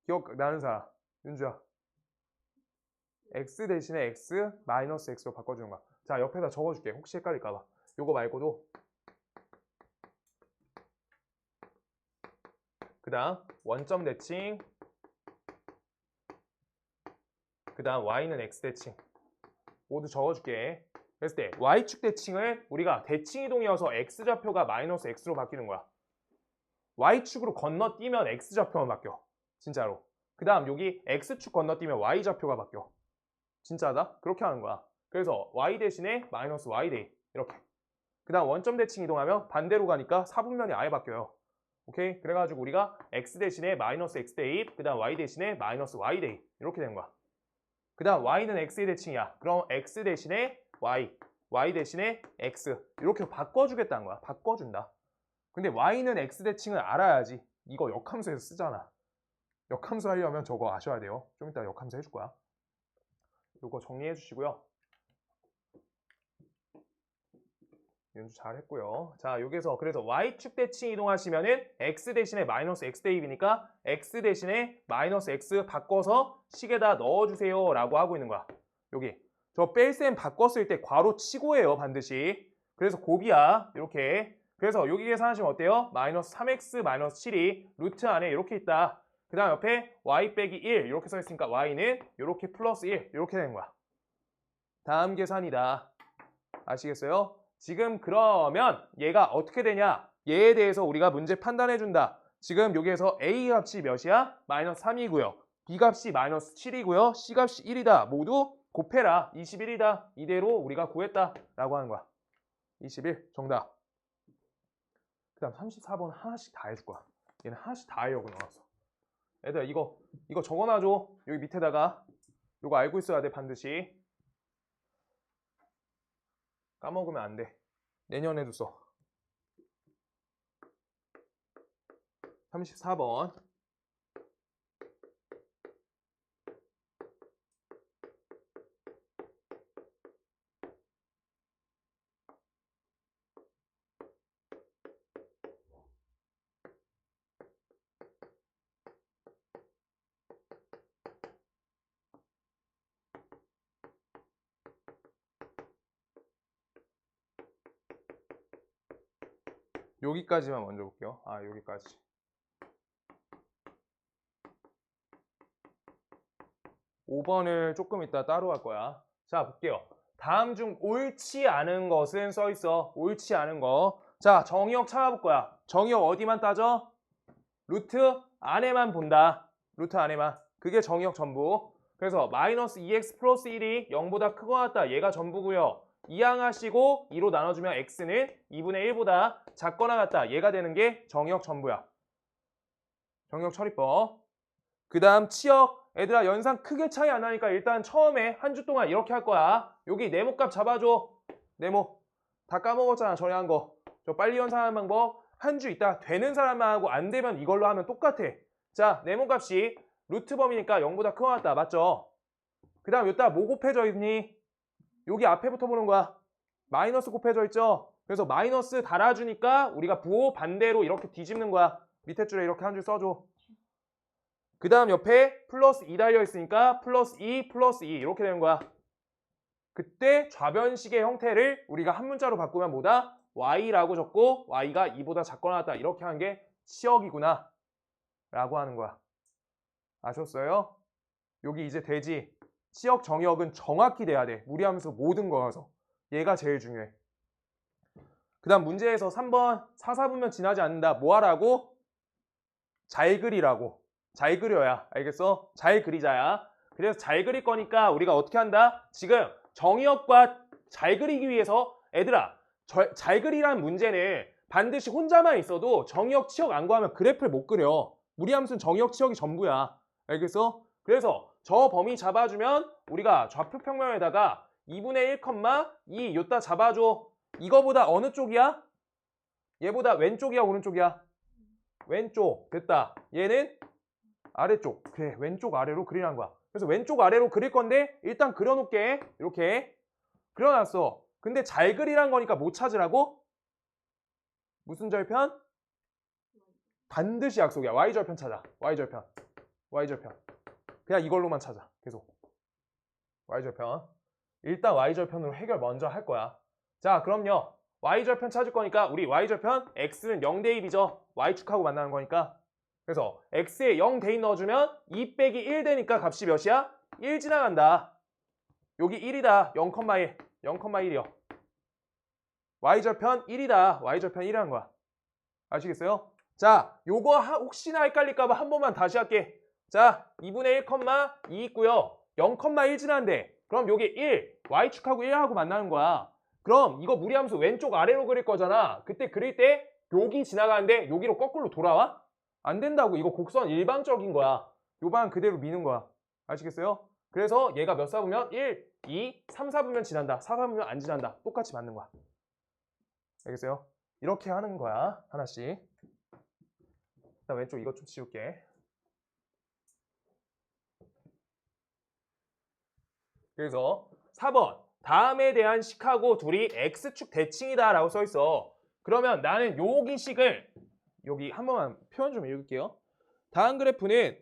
기억 나는 사람. 윤주야. X 대신에 X 마이너스 X로 바꿔주는 거야. 자, 옆에다 적어줄게. 혹시 헷갈릴까 봐. 요거 말고도 그 다음 원점 대칭 그 다음 y는 x 대칭 모두 적어줄게. 그랬을 때 y축 대칭을 우리가 대칭 이동이어서 x좌표가 마이너스 x로 바뀌는 거야. y축으로 건너뛰면 x좌표만 바뀌어. 진짜로. 그 다음 여기 x축 건너뛰면 y좌표가 바뀌어. 진짜다? 그렇게 하는 거야. 그래서 y 대신에 마이너스 y 대입 이렇게. 그 다음 원점 대칭 이동하면 반대로 가니까 사분면이 아예 바뀌어요. 오케이? 그래가지고 우리가 x 대신에 마이너스 x 대입, 그 다음 y 대신에 마이너스 y 대입 이렇게 되는 거야. 그 다음 y는 x의 대칭이야. 그럼 x 대신에 y 대신에 x 이렇게 바꿔주겠다는 거야. 바꿔준다. 근데 y는 x 대칭을 알아야지. 이거 역함수에서 쓰잖아. 역함수 하려면 저거 아셔야 돼요. 좀 이따 역함수 해줄 거야. 이거 정리해 주시고요. 연주 잘 했고요. 자, 여기서 그래서 y축 대칭 이동하시면은 x 대신에 마이너스 x 대입이니까 x 대신에 마이너스 x 바꿔서 식에다 넣어주세요 라고 하고 있는 거야. 여기 저 뺄셈 바꿨을 때 괄호 치고 해요 반드시. 그래서 곱이야 이렇게. 그래서 여기 계산하시면 어때요? 마이너스 3x 마이너스 7이 루트 안에 이렇게 있다. 그 다음 옆에 y 빼기 1 이렇게 써 있으니까 y는 이렇게 플러스 1 이렇게 되는 거야. 다음 계산이다. 아시겠어요? 지금 그러면 얘가 어떻게 되냐? 얘에 대해서 우리가 문제 판단해 준다. 지금 여기에서 A 값이 몇이야? 마이너스 3이고요. B 값이 마이너스 7이고요. C 값이 1이다. 모두 곱해라. 21이다. 이대로 우리가 구했다. 라고 하는 거야. 21 정답. 그 다음 34번 하나씩 다 해줄 거야. 얘는 하나씩 다 하려고 나왔어. 얘들아 이거 적어놔줘. 여기 밑에다가. 이거 알고 있어야 돼 반드시. 까먹으면 안 돼. 내년에도 써. 34번. 여기까지만 먼저 볼게요. 여기까지. 5번을 조금 이따 따로 할 거야. 자, 볼게요. 다음 중 옳지 않은 것은 써 있어. 옳지 않은 거. 자, 정의역 찾아볼 거야. 정의역 어디만 따져? 루트 안에만 본다. 루트 안에만. 그게 정의역 전부. 그래서 마이너스 2x 플러스 1이 0보다 크거나 같다. 얘가 전부고요. 이항하시고 2로 나눠주면 x는 2분의 1보다 작거나 같다. 얘가 되는 게 정의역 전부야. 정의역 처리법. 그 다음 치역. 얘들아 연산 크게 차이 안 나니까 일단 처음에 한 주 동안 이렇게 할 거야. 여기 네모값 잡아줘. 네모. 다 까먹었잖아 전에 거. 저 빨리 연산하는 방법. 한 주 있다 되는 사람만 하고 안 되면 이걸로 하면 똑같아. 자, 네모값이 루트 범위니까 0보다 크거나 같다. 맞죠? 그 다음 여기다 뭐 곱해져 있니? 여기 앞에부터 보는 거야. 마이너스 곱해져 있죠? 그래서 마이너스 달아주니까 우리가 부호 반대로 이렇게 뒤집는 거야. 밑에 줄에 이렇게 한 줄 써줘. 그 다음 옆에 플러스 2 달려 있으니까 플러스 2 플러스 2 이렇게 되는 거야. 그때 좌변식의 형태를 우리가 한 문자로 바꾸면 뭐다? y라고 적고 y가 2보다 작거나 같다. 이렇게 하는 게 치역이구나 라고 하는 거야. 아셨어요? 여기 이제 되지. 치역 정의역은 정확히 돼야 돼. 무리함수 모든 거라서. 얘가 제일 중요해. 그 다음 문제에서 3번 4, 4분면 지나지 않는다. 뭐 하라고? 잘 그리라고. 잘 그려야. 알겠어? 잘 그리자야. 그래서 잘 그릴 거니까 우리가 어떻게 한다? 지금 정의역과 잘 그리기 위해서 애들아 잘 그리라는 문제는 반드시 혼자만 있어도 정의역 치역 안 구하면 그래프를 못 그려. 무리함수는 정의역 치역이 전부야. 알겠어? 그래서 저 범위 잡아주면 우리가 좌표 평면에다가 2분의 1,2 요따 잡아줘. 이거보다 어느 쪽이야? 얘보다 왼쪽이야 오른쪽이야? 왼쪽. 됐다. 얘는 아래쪽. 그래, 왼쪽 아래로 그리라는 거야. 그래서 왼쪽 아래로 그릴 건데 일단 그려놓게. 이렇게 그려놨어. 근데 잘 그리란 거니까 뭐 찾으라고? 무슨 절편? 반드시 약속이야. Y절편 찾아. Y절편. Y절편. 그냥 이걸로만 찾아. 계속. Y절편. 일단 Y절편으로 해결 먼저 할 거야. 자, 그럼요. Y절편 찾을 거니까 우리 Y절편 X는 0대입이죠. Y축하고 만나는 거니까. 그래서 X에 0 대입 넣어주면 2 빼기 1 되니까 값이 몇이야? 1 지나간다. 여기 1이다. 0,1. 0,1이요. Y절편 1이다. Y절편 1이라는 거야. 아시겠어요? 자, 요거 혹시나 헷갈릴까봐 한 번만 다시 할게. 자, 2분의 1,2 있고요. 0,1 지나는데 그럼 여기 1, Y축하고 1하고 만나는 거야. 그럼 이거 무리함수 왼쪽 아래로 그릴 거잖아. 그때 그릴 때 여기 지나가는데 여기로 거꾸로 돌아와? 안 된다고. 이거 곡선 일방적인 거야. 요 방 그대로 미는 거야. 아시겠어요? 그래서 얘가 몇 사분면? 1, 2, 3, 4분면 지난다. 4, 4분면 안 지난다. 똑같이 맞는 거야. 알겠어요? 이렇게 하는 거야. 하나씩. 일단 왼쪽 이것 좀 지울게. 그래서 4번 다음에 대한 식하고 둘이 x축 대칭이다 라고 써있어. 그러면 나는 여기 식을 여기 한 번만 표현 좀 읽을게요. 다음 그래프는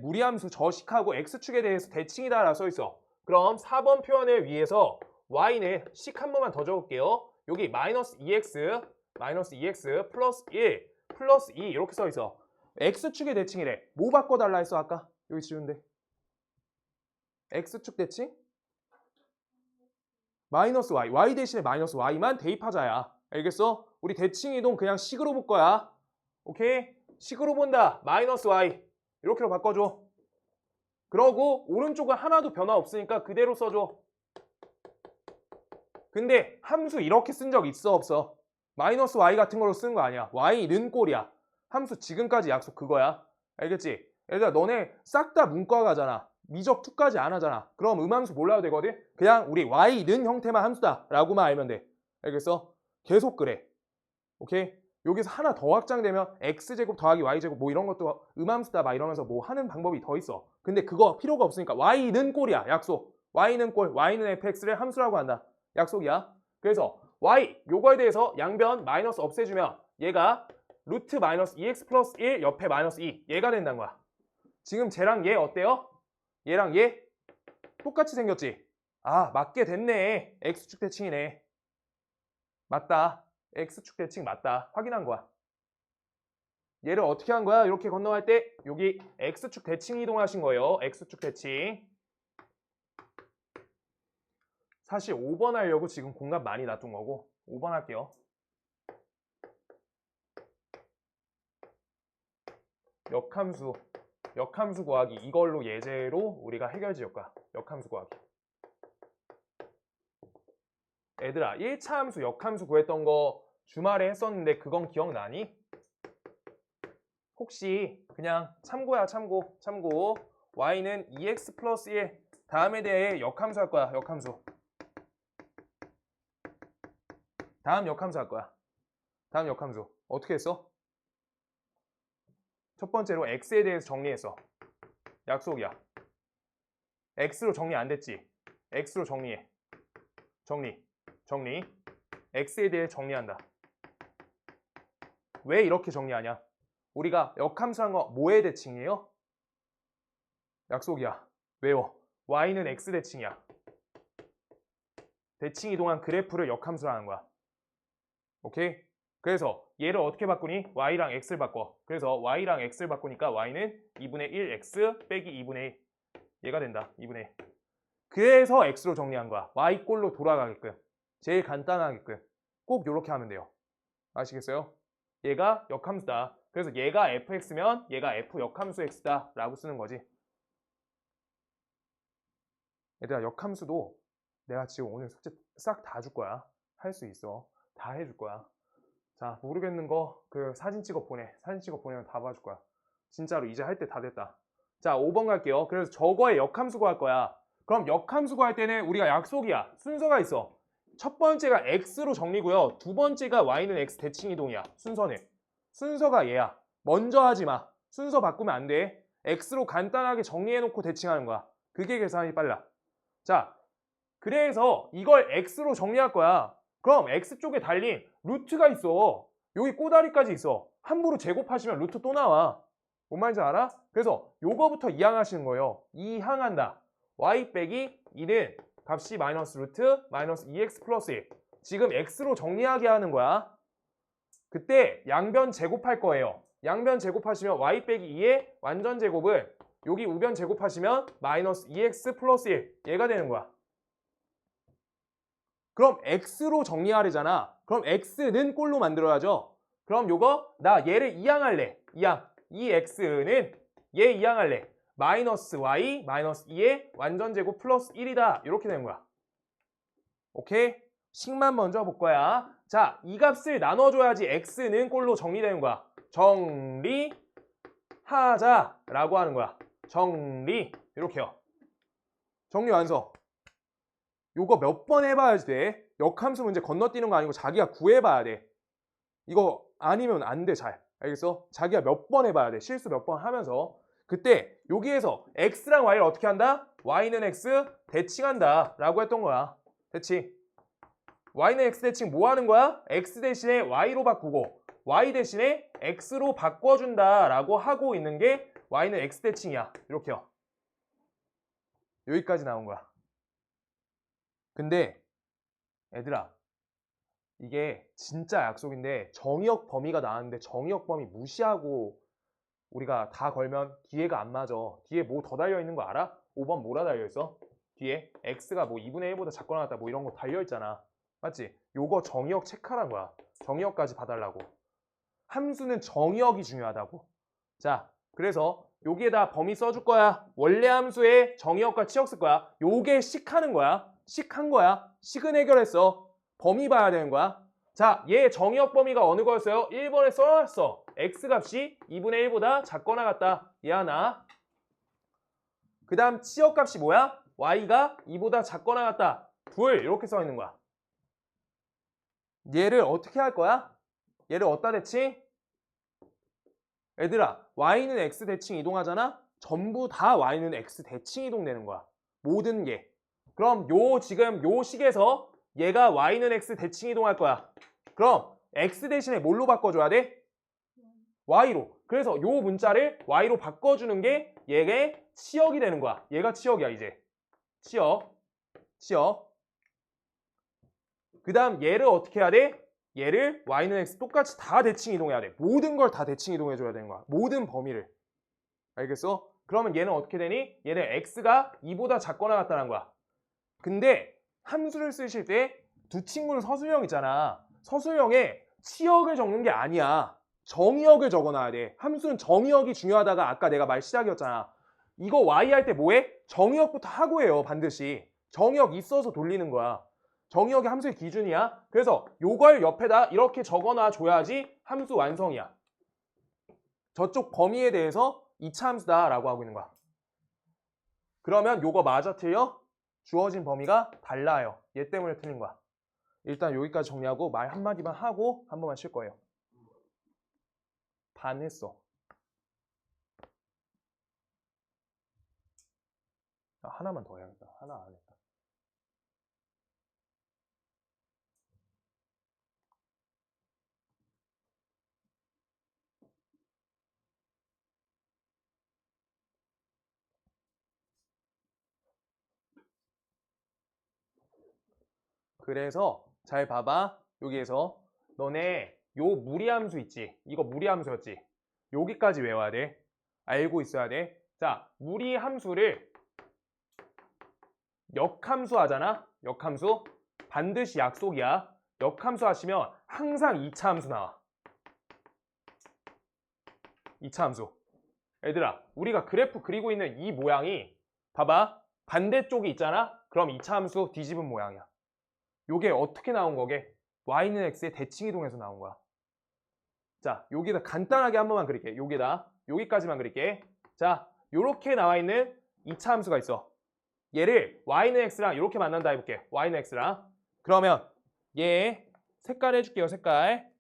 무리함수 저 식하고 x축에 대해서 대칭이다 라고 써있어. 그럼 4번 표현을 위해서 y는 식 한 번만 더 적을게요. 여기 마이너스 2x 플러스 1 플러스 2 이렇게 써있어. x축의 대칭이래. 뭐 바꿔달라 했어 아까? 여기 지운데. x축 대칭? 마이너스 y, y 대신에 마이너스 y만 대입하자야. 알겠어? 우리 대칭 이동 그냥 식으로 볼 거야. 오케이? 식으로 본다. 마이너스 y 이렇게로 바꿔줘. 그러고 오른쪽은 하나도 변화 없으니까 그대로 써줘. 근데 함수 이렇게 쓴 적 있어 없어? 마이너스 y 같은 걸로 쓰는 거 아니야. y는 꼴이야. 함수 지금까지 약속 그거야. 알겠지? 얘들아 너네 싹 다 문과가잖아. 미적 2까지 안 하잖아. 그럼 음함수 몰라도 되거든? 그냥 우리 y는 형태만 함수다 라고만 알면 돼. 알겠어? 계속 그래. 오케이? 여기서 하나 더 확장되면 x제곱 더하기 y제곱 뭐 이런 것도 음함수다 막 이러면서 뭐 하는 방법이 더 있어. 근데 그거 필요가 없으니까 y는 꼴이야. 약속. y는 꼴, y는 fx를 함수라고 한다. 약속이야. 그래서 y 요거에 대해서 양변 마이너스 없애주면 얘가 루트 마이너스 2x 플러스 1 옆에 마이너스 2 얘가 된다는 거야. 지금 쟤랑 얘 어때요? 얘랑 얘 똑같이 생겼지? 아 맞게 됐네. x축 대칭이네. 맞다. x축 대칭 맞다. 확인한 거야. 얘를 어떻게 한 거야? 이렇게 건너갈 때 여기 x축 대칭 이동하신 거예요. x축 대칭. 사실 5번 하려고 지금 공간 많이 놔둔 거고 5번 할게요. 역함수 구하기. 이걸로 예제로 우리가 해결 지을 거야. 역함수 구하기. 얘들아 1차 함수 역함수 구했던 거 주말에 했었는데 그건 기억나니? 혹시 그냥 참고야 참고. y는 2x 플러스 1 다음에 대해 역함수 할 거야. 역함수. 다음 역함수 할 거야. 다음 역함수. 어떻게 했어? 첫 번째로 x에 대해서 정리했어. 약속이야. x로 정리 안 됐지? x로 정리해. 정리. x에 대해 정리한다. 왜 이렇게 정리하냐? 우리가 역함수 한 거 뭐의 대칭이에요? 약속이야. 외워. y는 x 대칭이야. 대칭 이동한 그래프를 역함수로 하는 거야. 오케이? 그래서 얘를 어떻게 바꾸니? y랑 x를 바꿔. 그래서 y랑 x를 바꾸니까 y는 2분의 1x 빼기 2분의 1. 얘가 된다. 2분의 1. 그래서 x로 정리한 거야. y꼴로 돌아가게끔. 제일 간단하게끔. 꼭 이렇게 하면 돼요. 아시겠어요? 얘가 역함수다. 그래서 얘가 fx면 얘가 f 역함수 x다 라고 쓰는 거지. 얘들아 역함수도 내가 지금 오늘 숙제 싹 다 줄 거야. 할 수 있어. 다 해줄 거야. 자 모르겠는 거 그 사진 찍어 보내. 사진 찍어 보내면 다 봐줄 거야. 진짜로 이제 할 때 다 됐다. 자 5번 갈게요. 그래서 저거에 역함수 구할 거야. 그럼 역함수 구할 때는 우리가 약속이야. 순서가 있어. 첫 번째가 x로 정리고요. 두 번째가 y는 x 대칭 이동이야. 순서가 얘야. 먼저 하지 마. 순서 바꾸면 안 돼. x로 간단하게 정리해놓고 대칭하는 거야. 그게 계산이 빨라. 자 그래서 이걸 x로 정리할 거야. 그럼 x쪽에 달린 루트가 있어. 여기 꼬다리까지 있어. 함부로 제곱하시면 루트 또 나와. 뭔 말인지 알아? 그래서 요거부터 이항하시는 거예요. 이항한다. y 빼기 2는 값이 마이너스 루트 마이너스 2x 플러스 1. 지금 x로 정리하게 하는 거야. 그때 양변 제곱할 거예요. 양변 제곱하시면 y 빼기 2의 완전 제곱은 여기 우변 제곱하시면 마이너스 2x 플러스 1. 얘가 되는 거야. 그럼 x로 정리하려잖아. 그럼 x는 꼴로 만들어야죠. 그럼 요거 나 얘를 이항할래. 이항. 이 x는 얘 이항할래. 마이너스 y 마이너스 2의 완전 제곱 플러스 1이다. 이렇게 되는 거야. 오케이? 식만 먼저 볼 거야. 자, 이 값을 나눠줘야지 x는 꼴로 정리되는 거야. 정리하자라고 하는 거야. 정리. 이렇게요. 정리 완성. 요거 몇 번 해봐야지 돼. 역함수 문제 건너뛰는 거 아니고 자기가 구해봐야 돼. 이거 아니면 안 돼, 잘. 알겠어? 자기가 몇 번 해봐야 돼. 실수 몇 번 하면서. 그때 여기에서 x랑 y를 어떻게 한다? y는 x 대칭한다 라고 했던 거야. 대칭. y는 x 대칭 뭐 하는 거야? x 대신에 y로 바꾸고 y 대신에 x로 바꿔준다 라고 하고 있는 게 y는 x 대칭이야. 이렇게요. 여기까지 나온 거야. 근데 얘들아, 이게 진짜 약속인데 정의역 범위가 나왔는데 정의역 범위 무시하고 우리가 다 걸면 뒤에가 안 맞아. 뒤에 뭐 더 달려있는 거 알아? 5번 뭐라 달려있어? 뒤에 x가 뭐 2분의 1보다 작거나 같다 뭐 이런 거 달려있잖아. 맞지? 요거 정의역 체크하란 거야. 정의역까지 봐달라고. 함수는 정의역이 중요하다고. 자, 그래서 여기에다 범위 써줄 거야. 원래 함수에 정의역과 치역 쓸 거야. 요게 식하는 거야. 식한 거야. 식은 해결했어. 범위 봐야 되는 거야. 자, 얘 정의역 범위가 어느 거였어요? 1번에 써놨어. x값이 2분의 1보다 작거나 같다. 얘 하나. 그 다음 치역값이 뭐야? y가 2보다 작거나 같다. 둘. 이렇게 써 있는 거야. 얘를 어떻게 할 거야? 얘를 어디다 대칭? 얘들아, y는 x 대칭 이동하잖아? 전부 다 y는 x 대칭 이동되는 거야. 모든 게. 그럼 지금 요 식에서 얘가 y는 x 대칭 이동할 거야. 그럼 x 대신에 뭘로 바꿔줘야 돼? y로. 그래서 요 문자를 y로 바꿔주는 게 얘의 치역이 되는 거야. 얘가 치역이야, 이제. 치역. 그 다음 얘를 어떻게 해야 돼? 얘를 y는 x 똑같이 다 대칭 이동해야 돼. 모든 걸 다 대칭 이동해줘야 되는 거야. 모든 범위를. 알겠어? 그러면 얘는 어떻게 되니? 얘는 x가 2보다 작거나 같다는 거야. 근데 함수를 쓰실 때 두 친구는 서술형 있잖아. 서술형에 치역을 적는 게 아니야. 정의역을 적어놔야 돼. 함수는 정의역이 중요하다가 아까 내가 말 시작이었잖아. 이거 y 할 때 뭐해? 정의역부터 하고 해요. 반드시. 정의역 있어서 돌리는 거야. 정의역이 함수의 기준이야. 그래서 요걸 옆에다 이렇게 적어놔 줘야지 함수 완성이야. 저쪽 범위에 대해서 2차 함수다 라고 하고 있는 거야. 그러면 요거 맞아 틀려? 주어진 범위가 달라요. 얘 때문에 틀린 거야. 일단 여기까지 정리하고 말 한마디만 하고 한 번만 쉴 거예요. 반 했어. 하나만 더 해야겠다. 하나 안 했다. 그래서 잘 봐봐. 여기에서 너네 요 무리함수 있지? 이거 무리함수였지? 여기까지 외워야 돼. 알고 있어야 돼. 자, 무리함수를 역함수 하잖아? 역함수. 반드시 약속이야. 역함수 하시면 항상 2차 함수 나와. 2차 함수. 얘들아, 우리가 그래프 그리고 있는 이 모양이 봐봐. 반대쪽이 있잖아? 그럼 2차 함수 뒤집은 모양이야. 요게 어떻게 나온 거게? y는 x의 대칭 이동에서 나온 거야. 자, 여기다 간단하게 한 번만 그릴게. 여기까지만 그릴게. 자, 요렇게 나와 있는 2차 함수가 있어. 얘를 y는 x랑 이렇게 만난다 해볼게. y는 x랑. 그러면 얘 색깔 해줄게요. 색깔.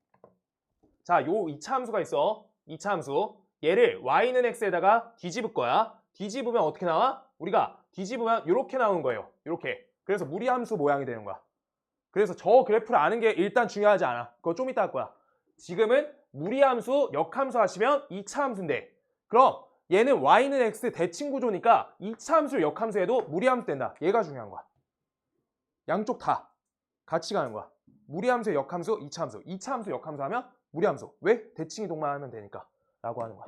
자, 요 2차 함수가 있어. 2차 함수. 얘를 y는 x에다가 뒤집을 거야. 뒤집으면 어떻게 나와? 우리가 뒤집으면 이렇게 나오는 거예요. 이렇게. 그래서 무리함수 모양이 되는 거야. 그래서 저 그래프를 아는 게 일단 중요하지 않아. 그거 좀 이따 할 거야. 지금은 무리함수, 역함수 하시면 2차 함수인데 그럼 얘는 y는 x 대칭 구조니까 2차 함수를 역함수해도 무리함수 된다. 얘가 중요한 거야. 양쪽 다 같이 가는 거야. 무리함수의 역함수, 2차 함수. 2차 함수 역함수 하면 무리함수. 왜? 대칭 이동만 하면 되니까 라고 하는 거야.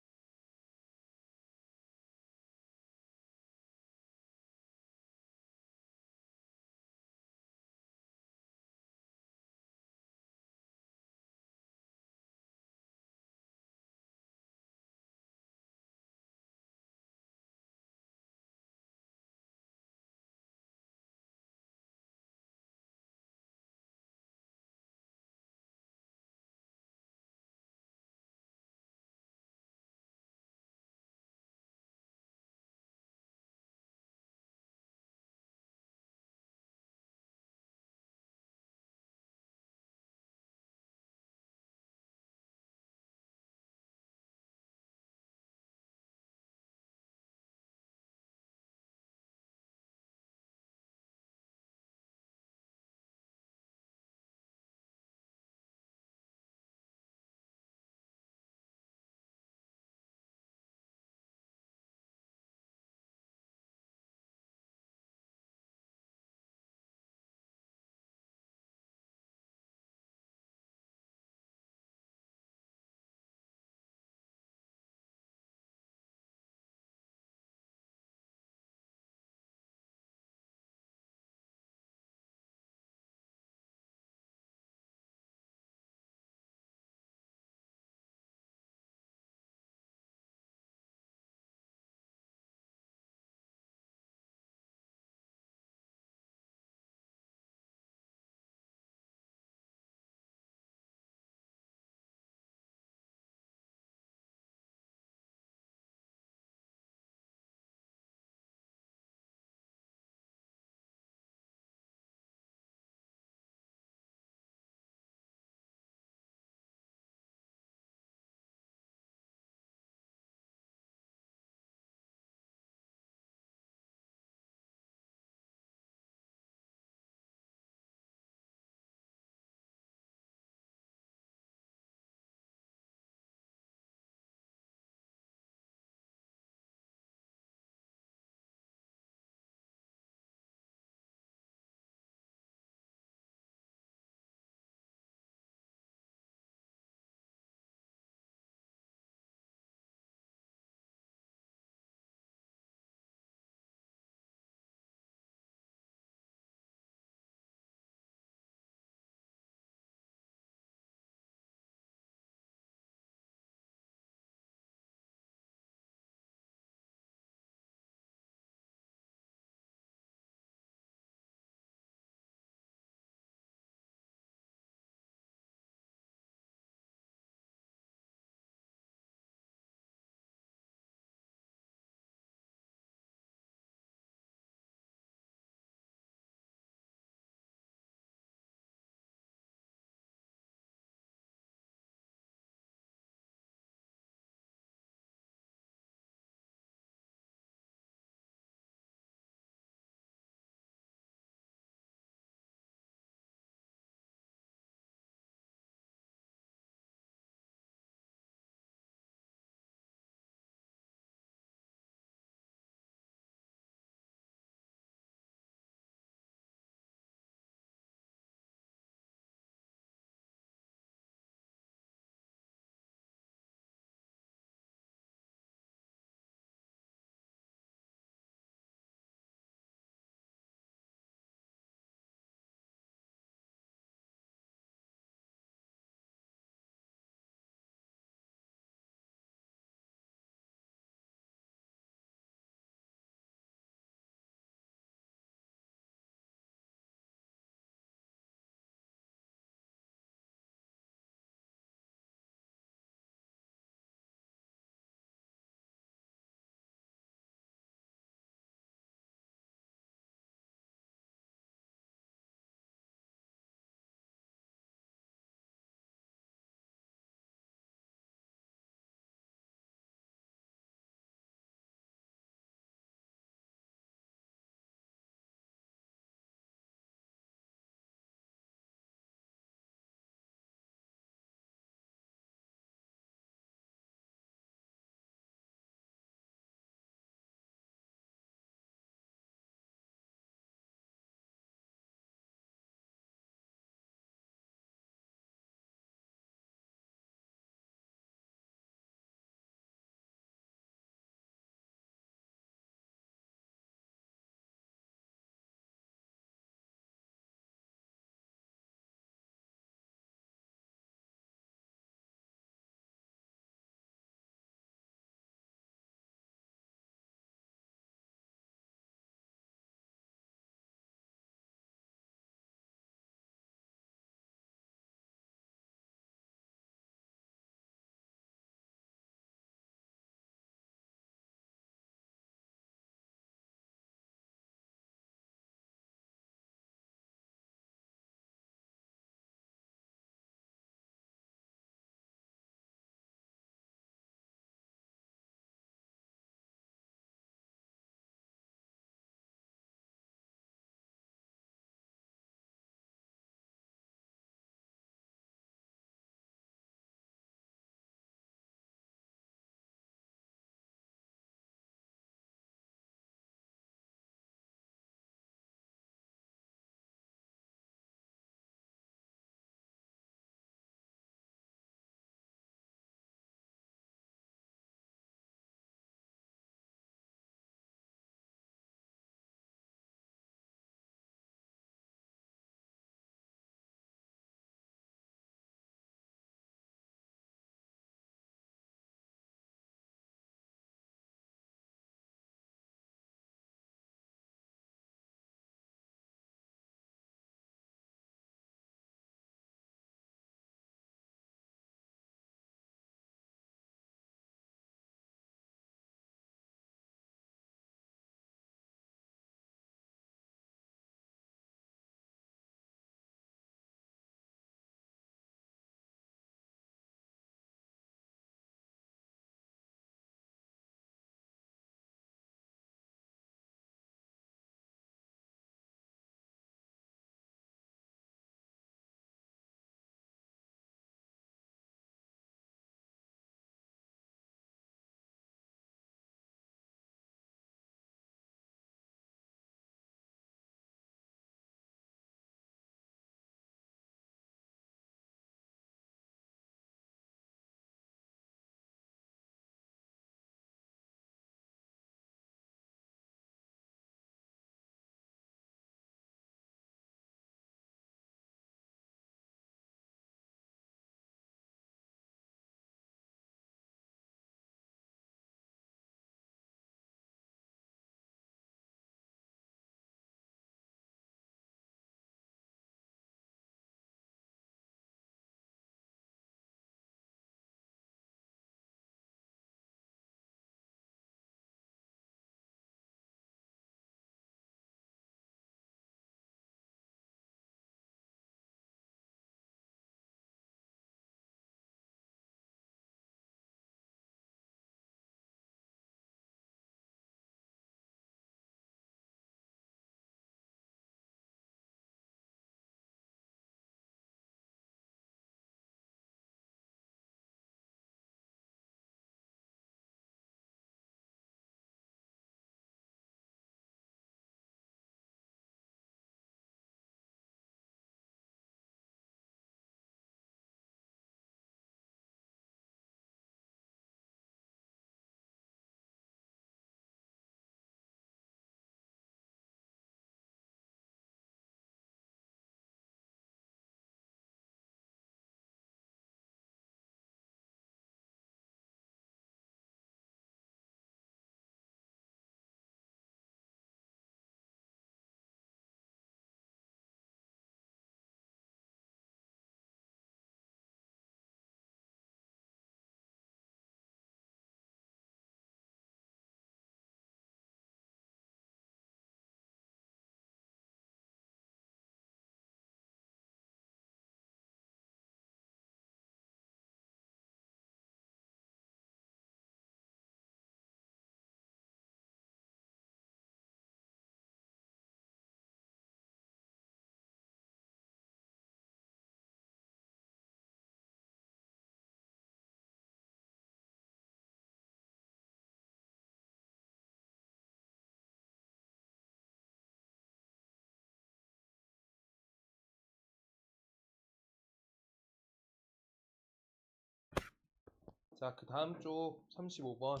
자, 그 다음 쪽 35번.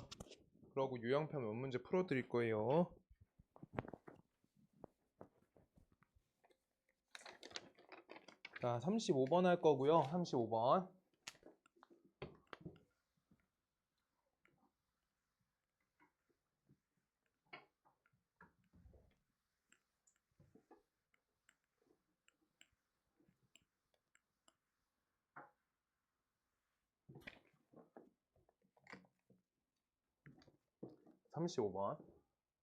그러고 유형편 원문제 풀어드릴 거예요. 자, 35번 할 거고요. 35번.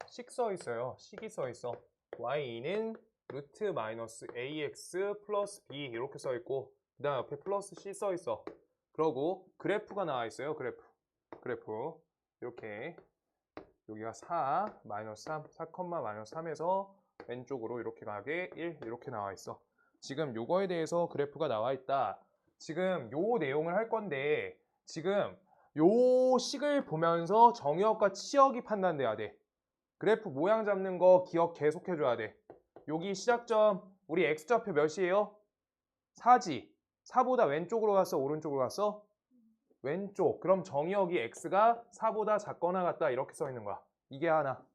식 써 있어요. 식이 써 있어. y는 루트 마이너스 ax 플러스 b 이렇게 써 있고 그 다음 옆에 플러스 c 써 있어. 그러고 그래프가 나와 있어요. 그래프 이렇게 여기가 4 마이너스 3 4, 마이너스 3에서 왼쪽으로 이렇게 가게 1 이렇게 나와 있어. 지금 요거에 대해서 그래프가 나와 있다. 지금 요 내용을 할 건데 지금 요 식을 보면서 정의역과 치역이 판단돼야 돼. 그래프 모양 잡는 거 기억 계속 해줘야 돼. 여기 시작점 우리 x좌표 몇이에요? 4지. 4보다 왼쪽으로 갔어? 오른쪽으로 갔어? 왼쪽. 그럼 정의역이 x가 4보다 작거나 같다 이렇게 써 있는 거야. 이게 하나.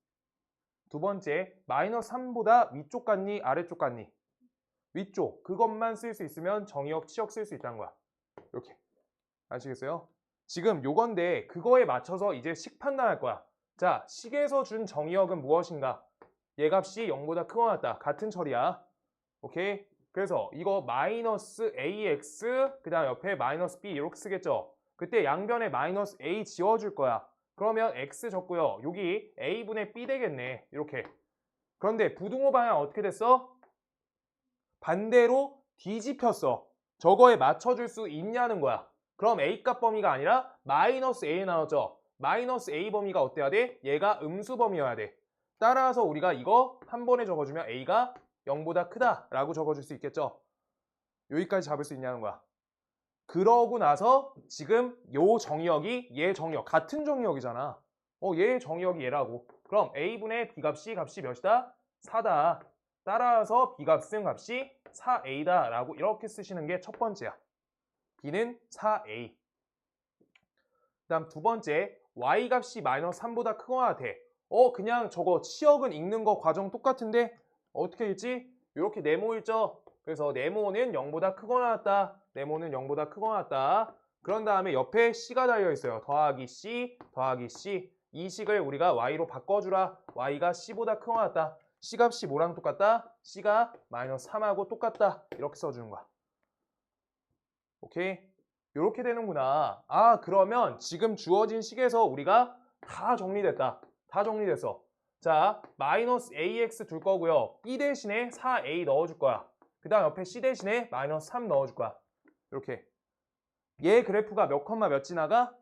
두 번째, 마이너스 3보다 위쪽 같니? 아래쪽 같니? 위쪽. 그것만 쓸 수 있으면 정의역, 치역 쓸 수 있다는 거야. 이렇게. 아시겠어요? 지금 요건데 그거에 맞춰서 이제 식 판단할 거야. 자, 식에서 준 정의역은 무엇인가? 얘 값이 0보다 크거나 같다. 같은 처리야. 오케이? 그래서 이거 마이너스 ax 그 다음 옆에 마이너스 b 이렇게 쓰겠죠? 그때 양변에 마이너스 a 지워줄 거야. 그러면 x 적고요. 여기 a분의 b 되겠네. 이렇게. 그런데 부등호 방향 어떻게 됐어? 반대로 뒤집혔어. 저거에 맞춰줄 수 있냐는 거야. 그럼 a값 범위가 아니라 마이너스 a에 나눴죠. 마이너스 a 범위가 어때야 돼? 얘가 음수 범위여야 돼. 따라서 우리가 이거 한 번에 적어주면 a가 0보다 크다라고 적어줄 수 있겠죠. 여기까지 잡을 수 있냐는 거야. 그러고 나서 지금 요 정의역이 얘 정의역 같은 정의역이잖아. 얘 정의역이 얘라고. 그럼 a분의 b값이 몇이다? 4다. 따라서 b값은 값이 4a다 라고 이렇게 쓰시는 게 첫 번째야. b는 4a. 그 다음 두 번째, y값이 마이너스 3보다 크거나 같아. 그냥 저거 치역은 읽는 거 과정 똑같은데 어떻게 읽지? 이렇게 네모 읽죠? 그래서 네모는 0보다 크거나 같다. 네모는 0보다 크거나 같다. 그런 다음에 옆에 c가 달려 있어요. 더하기 c, 더하기 c. 이 식을 우리가 y로 바꿔주라. y가 c보다 크거나 같다. c 값이 뭐랑 똑같다? c가 마이너스 3하고 똑같다. 이렇게 써주는 거야. 오케이? 이렇게 되는구나. 그러면 지금 주어진 식에서 우리가 다 정리됐다. 다 정리됐어. 자, 마이너스 ax 둘 거고요. b 대신에 4a 넣어줄 거야. 그 다음 옆에 c 대신에 마이너스 3 넣어줄 거야. 이렇게. 얘 그래프가 몇 컴마 몇 지나가?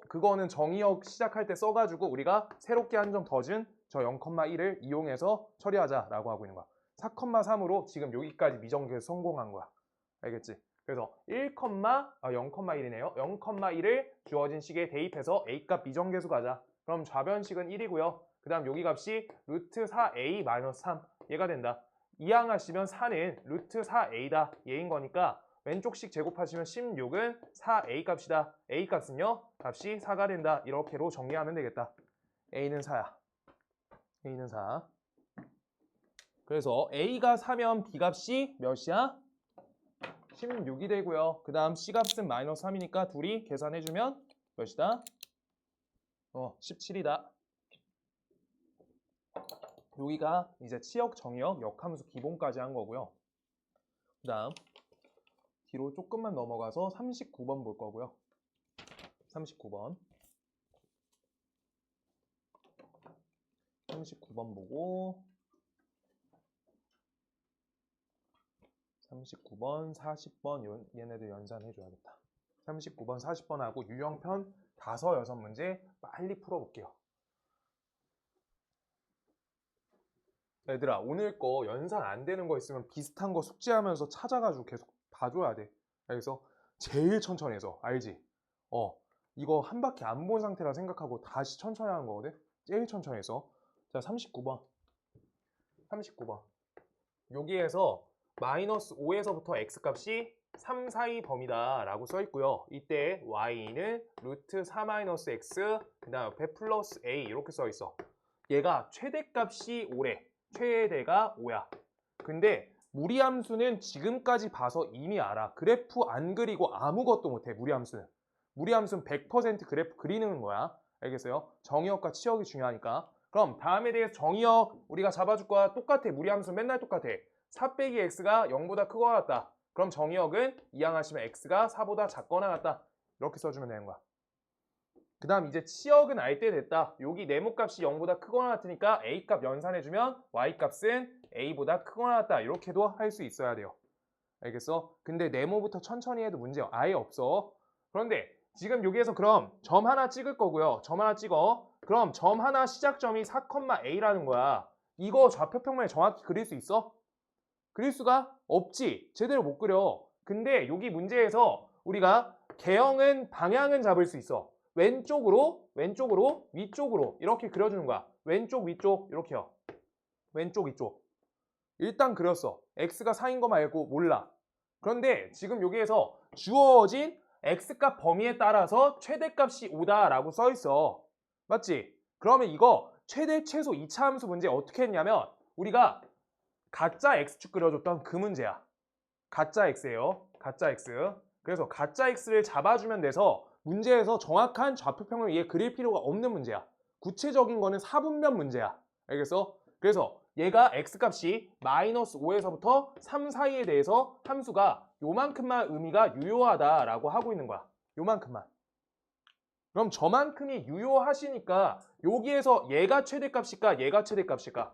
그거는 정의역 시작할 때 써가지고 우리가 새롭게 한 점 더 준 저 0,1을 이용해서 처리하자라고 하고 있는 거야. 4,3으로 지금 여기까지 미정계에서 성공한 거야. 알겠지? 그래서 0,1이네요. 0,1을 주어진 식에 대입해서 a값 미정계수 가자. 그럼 좌변식은 1이고요. 그 다음 여기 값이 루트 4a-3 얘가 된다. 이항하시면 4는 루트 4a다. 얘인 거니까 왼쪽식 제곱하시면 16은 4a 값이다. a 값은요? 값이 4가 된다. 이렇게로 정리하면 되겠다. a는 4야. a는 4. 그래서 a가 4면 b 값이 몇이야? 16이 되고요. 그 다음 c 값은 마이너스 3이니까 둘이 계산해주면 몇이다? 17이다. 여기가 이제 치역, 정의역, 역함수 기본까지 한 거고요. 그 다음 뒤로 조금만 넘어가서 39번 볼 거고요. 39번 보고 39번, 40번 얘네들 연산해줘야겠다. 39번, 40번하고 유형편 5, 6문제 빨리 풀어볼게요. 얘들아, 오늘 거 연산 안 되는 거 있으면 비슷한 거 숙지하면서 찾아가지고 계속 봐줘야 돼. 그래서 제일 천천히 해서 알지? 이거 한 바퀴 안 본 상태라 생각하고 다시 천천히 하는 거거든? 제일 천천히 해서. 자, 39번 여기에서 마이너스 5에서부터 x값이 3 사이 범위다 라고 써 있고요. 이때 y는 루트 4-x 그 다음 옆에 플러스 a 이렇게 써 있어. 얘가 최대값이 5래. 최대가 5야. 근데 무리함수는 지금까지 봐서 이미 알아. 그래프 안 그리고 아무것도 못해. 무리함수는. 무리함수는 100% 그래프 그리는 거야. 알겠어요? 정의역과 치역이 중요하니까. 그럼 다음에 대해서 정의역 우리가 잡아줄 거야. 똑같아. 무리함수 맨날 똑같아. 4 빼기 x가 0보다 크거나 같다. 그럼 정의역은 이항하시면 x가 4보다 작거나 같다. 이렇게 써주면 되는 거야. 그 다음 이제 치역은 알 때 됐다. 여기 네모값이 0보다 크거나 같으니까 a값 연산해주면 y값은 a보다 크거나 같다. 이렇게도 할 수 있어야 돼요. 알겠어? 근데 네모부터 천천히 해도 문제 아예 없어. 그런데 지금 여기에서 그럼 점 하나 찍을 거고요. 점 하나 찍어. 그럼 점 하나 시작점이 4,a라는 거야. 이거 좌표평면에 정확히 그릴 수 있어? 그릴 수가 없지. 제대로 못 그려. 근데 여기 문제에서 우리가 개형은 방향은 잡을 수 있어. 왼쪽으로, 위쪽으로 이렇게 그려주는 거야. 왼쪽, 위쪽 이렇게요. 왼쪽, 위쪽. 일단 그렸어. x가 4인 거 말고 몰라. 그런데 지금 여기에서 주어진 x값 범위에 따라서 최대값이 5다라고 써 있어. 맞지? 그러면 이거 최대, 최소 2차 함수 문제 어떻게 했냐면 우리가 가짜 x축 그려줬던 그 문제야. 가짜 x예요. 가짜 x. 그래서 가짜 x를 잡아주면 돼서 문제에서 정확한 좌표평을 위해 그릴 필요가 없는 문제야. 구체적인 거는 사분면 문제야. 알겠어? 그래서 얘가 x값이 마이너스 5에서부터 3 사이에 대해서 함수가 요만큼만 의미가 유효하다라고 하고 있는 거야. 요만큼만. 그럼 저만큼이 유효하시니까 여기에서 얘가 최대값일까? 얘가 최대값일까?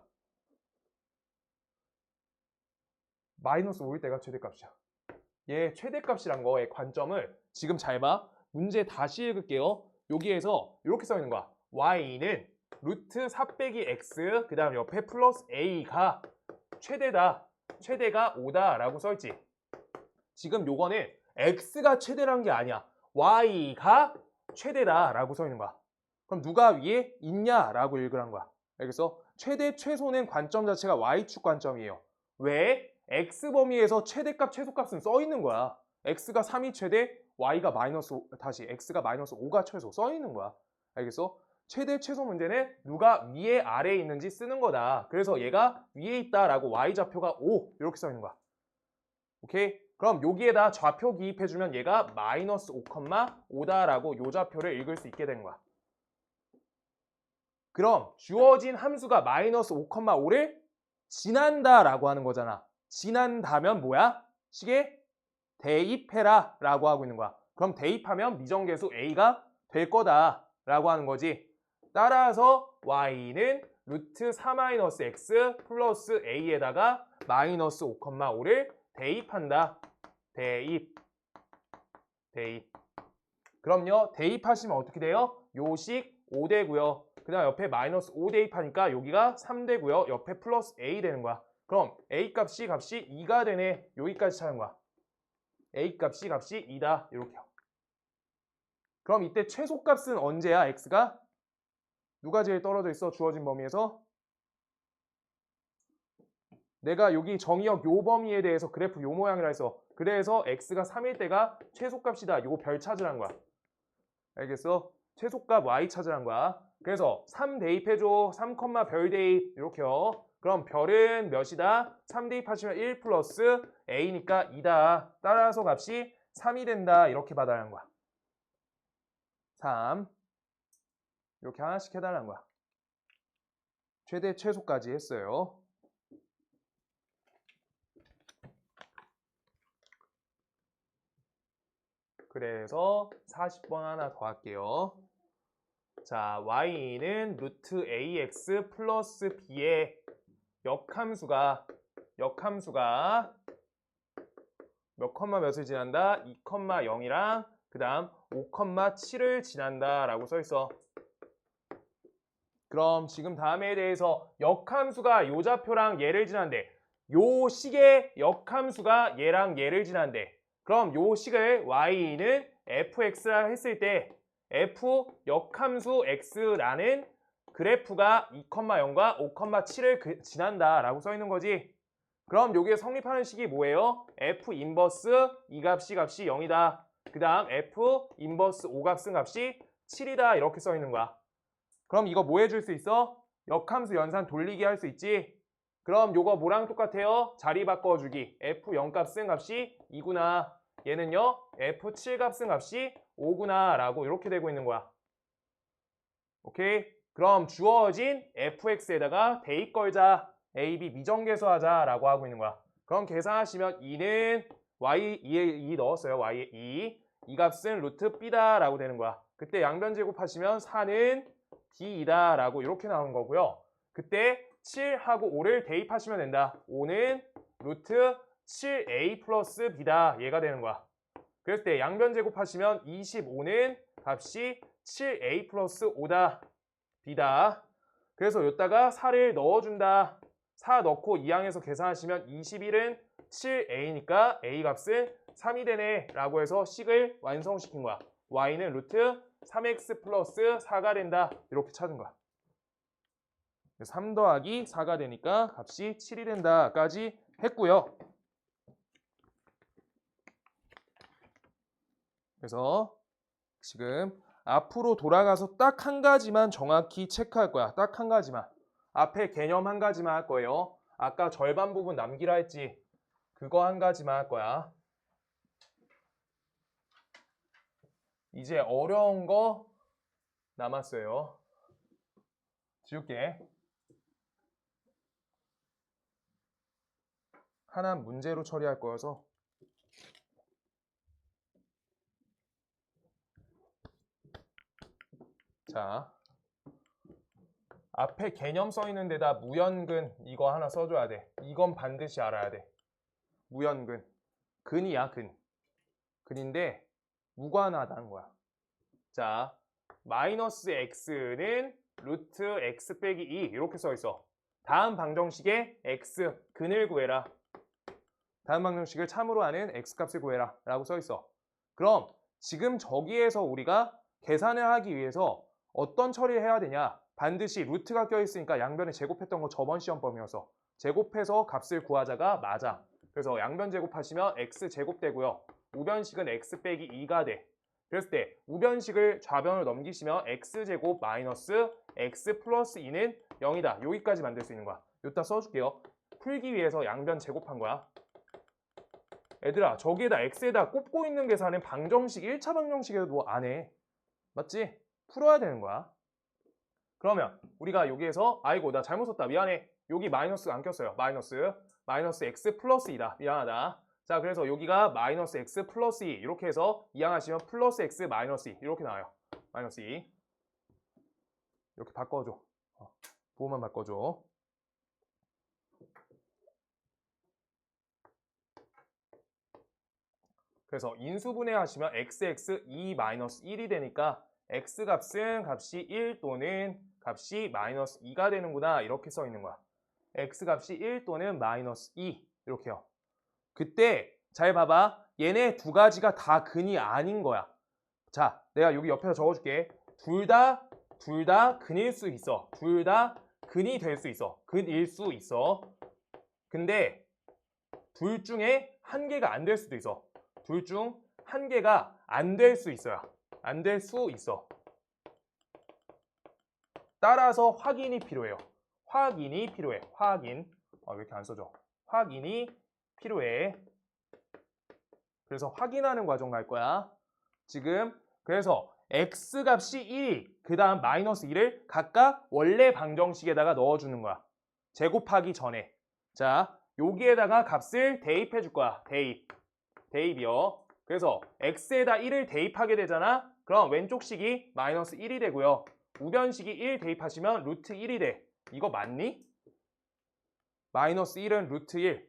마이너스 5일 때가 최대값이야. 얘 최대값이란 거의 관점을 지금 잘 봐. 문제 다시 읽을게요. 여기에서 이렇게 써 있는 거야. y는 루트 4 빼기 x 그 다음 옆에 플러스 a가 최대다. 최대가 5다 라고 써 있지. 지금 요거는 x가 최대란 게 아니야. y가 최대다 라고 써 있는 거야. 그럼 누가 위에 있냐 라고 읽으란 거야. 알겠어? 최대 최소는 관점 자체가 y축 관점이에요. 왜? x 범위에서 최대값 최소값은 써 있는 거야. x가 3이 최대, y가 마이너스 5, 다시 x가 마이너스 5가 최소 써 있는 거야. 알겠어? 최대 최소 문제는 누가 위에 아래에 있는지 쓰는 거다. 그래서 얘가 위에 있다라고 y좌표가 5 이렇게 써 있는 거야. 오케이? 그럼 여기에다 좌표 기입해주면 얘가 마이너스 5,5다라고 요 좌표를 읽을 수 있게 되는 거야. 그럼 주어진 함수가 마이너스 5,5를 지난다라고 하는 거잖아. 지난다면 뭐야? 식에 대입해라 라고 하고 있는 거야. 그럼 대입하면 미정계수 a가 될 거다 라고 하는 거지. 따라서 y는 루트 4-x 플러스 a에다가 마이너스 5,5를 대입한다. 대입. 그럼요. 대입하시면 어떻게 돼요? 요식 5되고요. 그 다음 옆에 마이너스 5 대입하니까 여기가 3되고요. 옆에 플러스 a 되는 거야. 그럼 a 값이 2가 되네. 여기까지 찾는 거야. a 값이 2다. 이렇게요. 그럼 이때 최소값은 언제야? x가? 누가 제일 떨어져 있어? 주어진 범위에서? 내가 여기 정의역 요 범위에 대해서 그래프 요 모양이라 해서 그래서 x가 3일 때가 최소값이다. 요거 별 찾으라는 거야. 알겠어? 최소값 y 찾으라는 거야. 그래서 3 대입해줘. 3, 별 대입 이렇게요. 그럼 별은 몇이다? 3 대입하시면 1 플러스 a니까 2다. 따라서 값이 3이 된다. 이렇게 받아라는 거야. 3 이렇게 하나씩 해달라는 거야. 최대 최소까지 했어요. 그래서 40번 하나 더 할게요. 자, y는 루트 ax 플러스 b의 역함수가 몇 컴마 몇을 지난다? 2,0이랑 그 다음 5,7을 지난다 라고 써 있어. 그럼 지금 다음에 대해서 역함수가 요 좌표랑 얘를 지난대. 요 식의 역함수가 얘랑 얘를 지난대. 그럼 요 식을 y는 fx라 했을 때 f 역함수 x라는 그래프가 2,0과 5,7을 지난다 라고 써 있는 거지. 그럼 여기에 성립하는 식이 뭐예요? F 인버스 이 값이 0이다. 그 다음 F 인버스 5값은 값이 7이다. 이렇게 써 있는 거야. 그럼 이거 뭐 해줄 수 있어? 역함수 연산 돌리기 할 수 있지? 그럼 요거 뭐랑 똑같아요? 자리 바꿔주기. F0 값은 값이 2구나. 얘는요, F7 값은 값이 5구나. 라고 이렇게 되고 있는 거야. 오케이? 그럼 주어진 fx에다가 대입 걸자. a, b 미정계수하자 라고 하고 있는 거야. 그럼 계산하시면 2는 y, 2에 2 넣었어요. y에 2. 이 값은 루트 b다 라고 되는 거야. 그때 양변 제곱하시면 4는 b이다 라고 이렇게 나오는 거고요. 그때 7하고 5를 대입하시면 된다. 5는 루트 7a 플러스 b다. 얘가 되는 거야. 그랬을 때 양변 제곱하시면 25는 값이 7a 플러스 5다. b다. 그래서 여기다가 4를 넣어준다. 4 넣고 2항에서 계산하시면 21은 7a니까 a 값은 3이 되네 라고 해서 식을 완성시킨 거야. y는 루트 3x 플러스 4가 된다. 이렇게 찾은 거야. 3 더하기 4가 되니까 값이 7이 된다까지 했고요. 그래서 지금 앞으로 돌아가서 딱 한 가지만 정확히 체크할 거야. 딱 한 가지만. 앞에 개념 한 가지만 할 거예요. 아까 절반 부분 남기라 했지. 그거 한 가지만 할 거야. 이제 어려운 거 남았어요. 지울게. 하나 문제로 처리할 거여서. 자, 앞에 개념 써 있는 데다 무연근 이거 하나 써줘야 돼. 이건 반드시 알아야 돼. 무연근. 근이야, 근. 근인데 무관하다는 거야. 자, 마이너스 x는 루트 x 빼기 2 이렇게 써 있어. 다음 방정식에 x 근을 구해라. 다음 방정식을 참으로 하는 x 값을 구해라 라고 써 있어. 그럼 지금 저기에서 우리가 계산을 하기 위해서 어떤 처리를 해야 되냐? 반드시 루트가 껴있으니까 양변을 제곱했던 거 저번 시험범위여서 제곱해서 값을 구하자가 맞아. 그래서 양변 제곱하시면 x 제곱되고요. 우변식은 x 빼기 2가 돼. 그랬을 때 우변식을 좌변으로 넘기시면 x제곱 마이너스 x 플러스 2는 0이다. 여기까지 만들 수 있는 거야. 여기다 써줄게요. 풀기 위해서 양변 제곱한 거야. 얘들아, 저기에다 x에다 꼽고 있는 계산은 방정식 1차 방정식에도 안 해. 맞지? 풀어야 되는 거야. 그러면 우리가 여기에서 아이고 나 잘못 썼다. 미안해. 여기 마이너스 안 꼈어요. 마이너스 x 플러스 2다. 미안하다. 자, 그래서 여기가 마이너스 x 플러스 2 이렇게 해서 이항하시면 플러스 x 마이너스 2 이렇게 나와요. 마이너스 2 이렇게 바꿔줘. 부호만 바꿔줘. 그래서 인수분해 하시면 xx 2 마이너스 1이 되니까 x 값은 값이 1 또는 값이 마이너스 2가 되는구나 이렇게 써 있는 거야. x 값이 1 또는 마이너스 2 이렇게요. 그때 잘 봐봐. 얘네 두 가지가 다 근이 아닌 거야. 자, 내가 여기 옆에서 적어줄게. 둘 다 근일 수 있어. 둘 다 근이 될 수 있어. 근일 수 있어. 근데 둘 중에 한 개가 안 될 수도 있어. 둘 중 한 개가 안 될 수 있어요. 안 될 수 있어. 따라서 확인이 필요해요. 확인이 필요해. 확인. 왜 이렇게 안 써져? 확인이 필요해. 그래서 확인하는 과정 갈 거야. 지금 그래서 x 값이 1, 그 다음 마이너스 2를 각각 원래 방정식에다가 넣어주는 거야. 제곱하기 전에. 자, 여기에다가 값을 대입해 줄 거야. 대입이요. 그래서 x에다 1을 대입하게 되잖아. 그럼 왼쪽 식이 마이너스 1이 되고요. 우변식이 1 대입하시면 루트 1이 돼. 이거 맞니? 마이너스 1은 루트 1.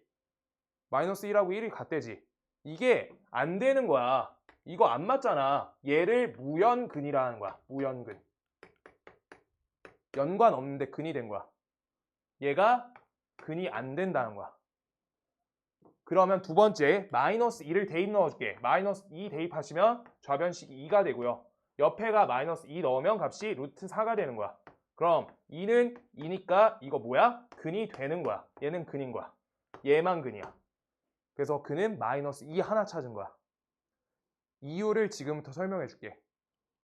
마이너스 1하고 1이 같대지. 이게 안 되는 거야. 이거 안 맞잖아. 얘를 무연근이라 는 거야. 무연근. 연관 없는데 근이 된 거야. 얘가 근이 안 된다는 거야. 그러면 두 번째 마이너스 2를 대입 넣어줄게. 마이너스 2 대입하시면 좌변식이 2가 되고요. 옆에가 마이너스 2 넣으면 값이 루트 4가 되는 거야. 그럼 2는 2니까 이거 뭐야? 근이 되는 거야. 얘는 근인 거야. 얘만 근이야. 그래서 근은 마이너스 2 하나 찾은 거야. 이유를 지금부터 설명해 줄게.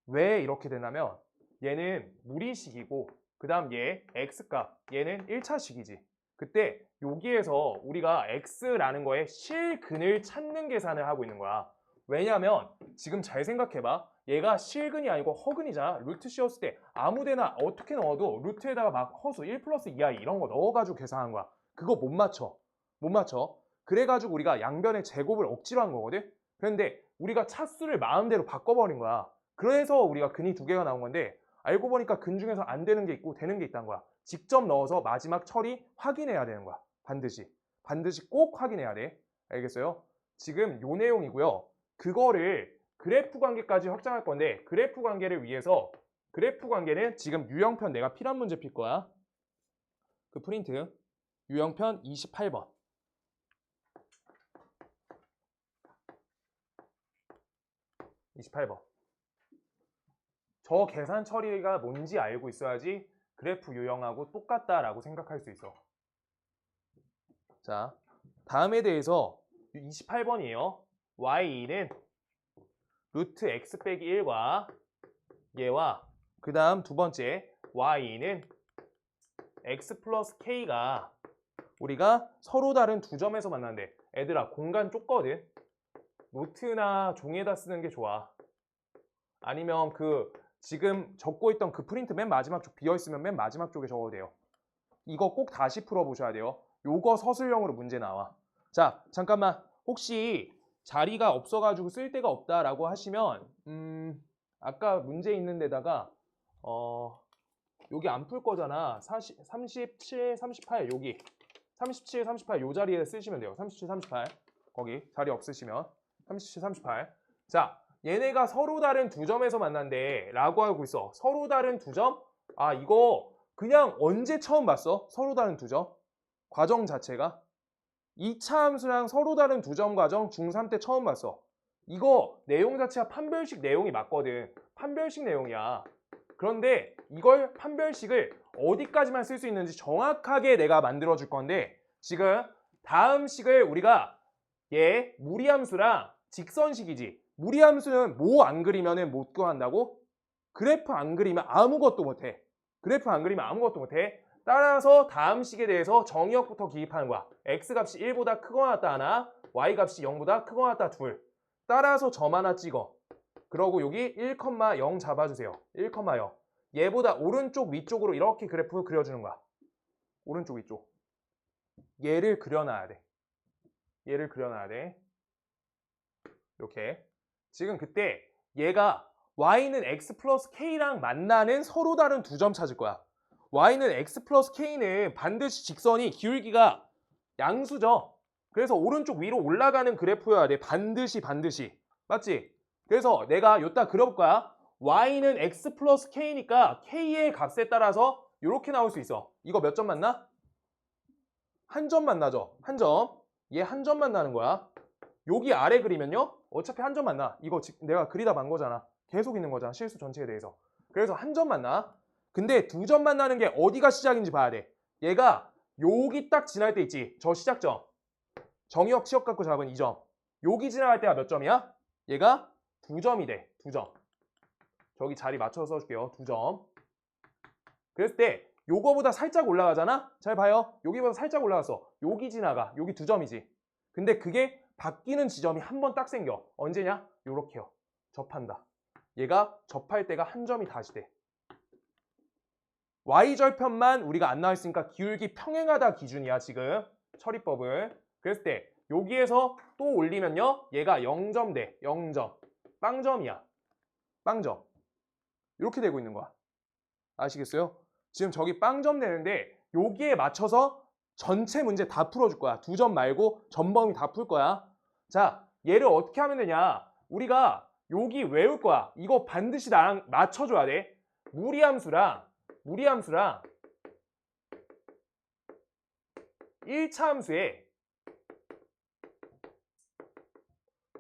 왜 이렇게 되냐면 얘는 무리식이고 그 다음 얘 x값 얘는 1차식이지. 그때 여기에서 우리가 x라는 거에 실근을 찾는 계산을 하고 있는 거야. 왜냐면 지금 잘 생각해봐. 얘가 실근이 아니고 허근이잖아. 루트 씌웠을 때 아무데나 어떻게 넣어도 루트에다가 막 허수 1 플러스 2i 이런 거 넣어가지고 계산한 거야. 그거 못 맞춰. 못 맞춰. 그래가지고 우리가 양변의 제곱을 억지로 한 거거든. 그런데 우리가 차수를 마음대로 바꿔버린 거야. 그래서 우리가 근이 두 개가 나온 건데 알고 보니까 근 중에서 안 되는 게 있고 되는 게 있다는 거야. 직접 넣어서 마지막 처리 확인해야 되는 거야. 반드시. 반드시 꼭 확인해야 돼. 알겠어요? 지금 요 내용이고요. 그거를 그래프 관계까지 확장할 건데 그래프 관계를 위해서 그래프 관계는 지금 유형편 내가 필요한 문제 필 거야. 그 프린트 유형편 28번. 28번. 저 계산 처리가 뭔지 알고 있어야지 그래프 유형하고 똑같다라고 생각할 수 있어. 자, 다음에 대해서 28번이에요. y는 루트 x 빼기 1과 얘와 그 다음 두 번째 y는 x 플러스 k가 우리가 서로 다른 두 점에서 만나는데 애들아 공간 좁거든. 노트나 종이에다 쓰는 게 좋아. 아니면 그 지금 적고 있던 그 프린트 맨 마지막 쪽 비어있으면 맨 마지막 쪽에 적어도 돼요. 이거 꼭 다시 풀어보셔야 돼요. 요거 서술형으로 문제 나와. 자, 잠깐만. 혹시 자리가 없어가지고 쓸 데가 없다라고 하시면 아까 문제 있는 데다가 여기 안 풀 거잖아. 37, 38 여기 37, 38 요 자리에 쓰시면 돼요. 37, 38 거기 자리 없으시면 37, 38 자, 얘네가 서로 다른 두 점에서 만난대 라고 하고 있어. 서로 다른 두 점? 아, 이거 그냥 언제 처음 봤어? 서로 다른 두 점? 과정 자체가 2차 함수랑 서로 다른 두 점 과정 중3 때 처음 봤어. 이거 내용 자체가 판별식 내용이 맞거든. 판별식 내용이야. 그런데 이걸 판별식을 어디까지만 쓸 수 있는지 정확하게 내가 만들어 줄 건데 지금 다음 식을 우리가 얘 무리함수랑 직선식이지. 무리함수는 뭐 안 그리면 못 구한다고? 그래프 안 그리면 아무것도 못해. 그래프 안 그리면 아무것도 못해. 따라서 다음 식에 대해서 정의역부터 기입하는 거야. x값이 1보다 크거나 같다 하나, y값이 0보다 크거나 같다 둘. 따라서 점 하나 찍어. 그러고 여기 1,0 잡아주세요. 1,0. 얘보다 오른쪽 위쪽으로 이렇게 그래프 그려주는 거야. 오른쪽 위쪽. 얘를 그려놔야 돼. 얘를 그려놔야 돼. 이렇게. 지금 그때 얘가 y는 x 플러스 k랑 만나는 서로 다른 두 점 찾을 거야. y는 x 플러스 k는 반드시 직선이 기울기가 양수죠. 그래서 오른쪽 위로 올라가는 그래프여야 돼. 반드시. 맞지? 그래서 내가 요따 그려볼 거야. y는 x 플러스 k니까 k의 값에 따라서 이렇게 나올 수 있어. 이거 몇 점 만나? 한 점 만나죠. 한 점. 얘 한 점 만나는 거야. 여기 아래 그리면요. 어차피 한 점 만나. 이거 내가 그리다 만 거잖아. 계속 있는 거잖아. 실수 전체에 대해서. 그래서 한 점 만나. 근데 두 점 만나는 게 어디가 시작인지 봐야 돼. 얘가 여기 딱 지날 때 있지. 저 시작점. 정의역 치역 갖고 잡은 이 점. 여기 지나갈 때가 몇 점이야? 얘가 두 점이 돼. 두 점. 저기 자리 맞춰서 써줄게요. 두 점. 그랬을 때 요거보다 살짝 올라가잖아? 잘 봐요. 여기보다 살짝 올라갔어. 여기 지나가. 여기 두 점이지. 근데 그게 바뀌는 지점이 한 번 딱 생겨. 언제냐? 요렇게요. 접한다. 얘가 접할 때가 한 점이 다시 돼. y절편만 우리가 안 나와있으니까 기울기 평행하다 기준이야 지금 처리법을. 그랬을 때 여기에서 또 올리면요 얘가 0점 돼. 0점. 빵점이야. 빵점. 이렇게 되고 있는 거야. 아시겠어요? 지금 저기 빵점 되는데 여기에 맞춰서 전체 문제 다 풀어줄 거야. 두 점 말고 전범위 다 풀 거야. 자, 얘를 어떻게 하면 되냐? 우리가 여기 외울 거야. 이거 반드시 나랑 맞춰줘야 돼. 무리함수랑 1차 함수의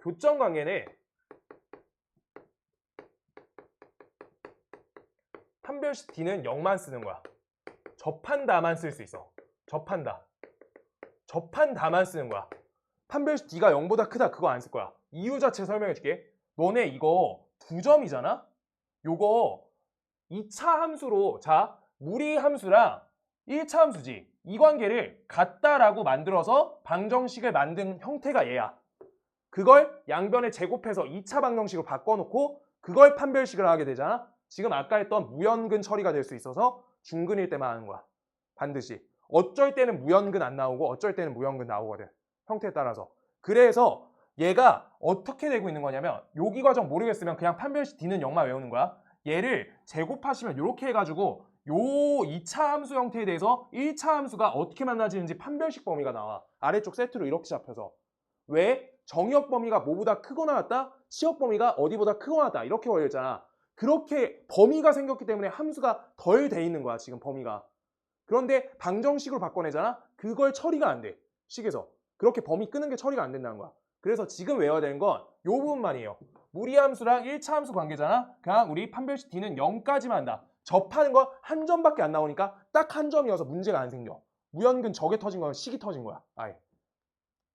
교점 관계는 판별식 D는 0만 쓰는 거야. 접한다만 쓸 수 있어. 접한다. 접한다만 쓰는 거야. 판별식 D가 0보다 크다 그거 안 쓸 거야. 이유 자체 설명해 줄게. 너네 이거 2점이잖아? 요거 2차 함수로 자 무리 함수랑 1차 함수지. 이 관계를 같다라고 만들어서 방정식을 만든 형태가 얘야. 그걸 양변에 제곱해서 2차 방정식으로 바꿔놓고 그걸 판별식을 하게 되잖아. 지금 아까 했던 무연근 처리가 될 수 있어서 중근일 때만 하는 거야. 반드시. 어쩔 때는 무연근 안 나오고 어쩔 때는 무연근 나오거든. 형태에 따라서. 그래서 얘가 어떻게 되고 있는 거냐면 여기 과정 모르겠으면 그냥 판별식 D는 0만 외우는 거야. 얘를 제곱하시면 이렇게 해가지고 요 2차 함수 형태에 대해서 1차 함수가 어떻게 만나지는지 판별식 범위가 나와. 아래쪽 세트로 이렇게 잡혀서. 왜? 정의역 범위가 뭐보다 크거나 같다? 시역 범위가 어디보다 크거나 같다. 이렇게 걸려있잖아. 그렇게 범위가 생겼기 때문에 함수가 덜 돼 있는 거야. 지금 범위가. 그런데 방정식으로 바꿔내잖아? 그걸 처리가 안 돼. 식에서. 그렇게 범위 끄는 게 처리가 안 된다는 거야. 그래서 지금 외워야 되는 건 요 부분만이에요. 무리함수랑 1차 함수 관계잖아? 그냥 우리 판별식 D는 0까지만 한다. 접하는 거 한 점밖에 안 나오니까 딱 한 점이어서 문제가 안 생겨. 무연근 저게 터진 거야. 식이 터진 거야. 아예.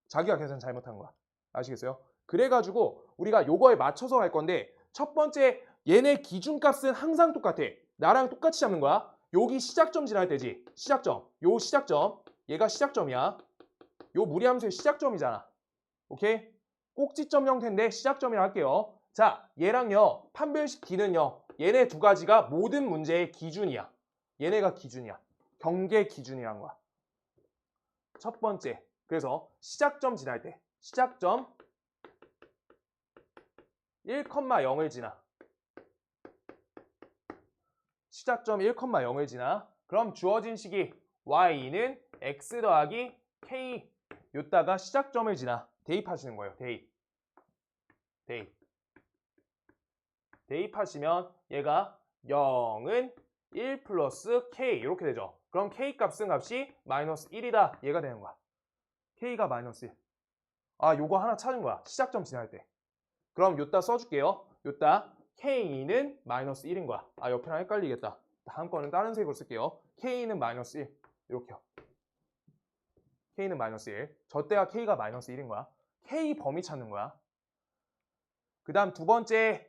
자기가 계산 잘못한 거야. 아시겠어요? 그래가지고 우리가 요거에 맞춰서 갈 건데 첫 번째 얘네 기준값은 항상 똑같아. 나랑 똑같이 잡는 거야. 여기 시작점 지날 때지. 시작점. 요 시작점. 얘가 시작점이야. 요 무리함수의 시작점이잖아. 오케이? 꼭지점 형태인데 시작점이라 할게요. 자, 얘랑요. 판별식 D는요. 얘네 두 가지가 모든 문제의 기준이야. 얘네가 기준이야. 경계 기준이란 거야. 첫 번째. 그래서 시작점 지날 때. 시작점 1,0을 지나. 시작점 1,0을 지나. 그럼 주어진 식이 y는 x 더하기 k 요따가 시작점을 지나. 대입하시는 거예요. 대입. 대입하시면 얘가 0은 1 플러스 k 이렇게 되죠. 그럼 k 값은 값이 마이너스 1이다. 얘가 되는 거야. k가 마이너스 1. 아, 요거 하나 찾은 거야. 시작점 지날 때. 그럼 요따 써줄게요. 요따 k는 마이너스 1인 거야. 아, 옆이랑 헷갈리겠다. 다음 거는 다른 색으로 쓸게요. k는 마이너스 1. 이렇게요. k는 마이너스 1. 저 때가 k가 마이너스 1인 거야. k 범위 찾는 거야. 그 다음 두 번째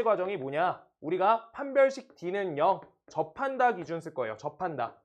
과정이 뭐냐? 우리가 판별식 D는 0, 접한다 기준 쓸 거예요. 접한다.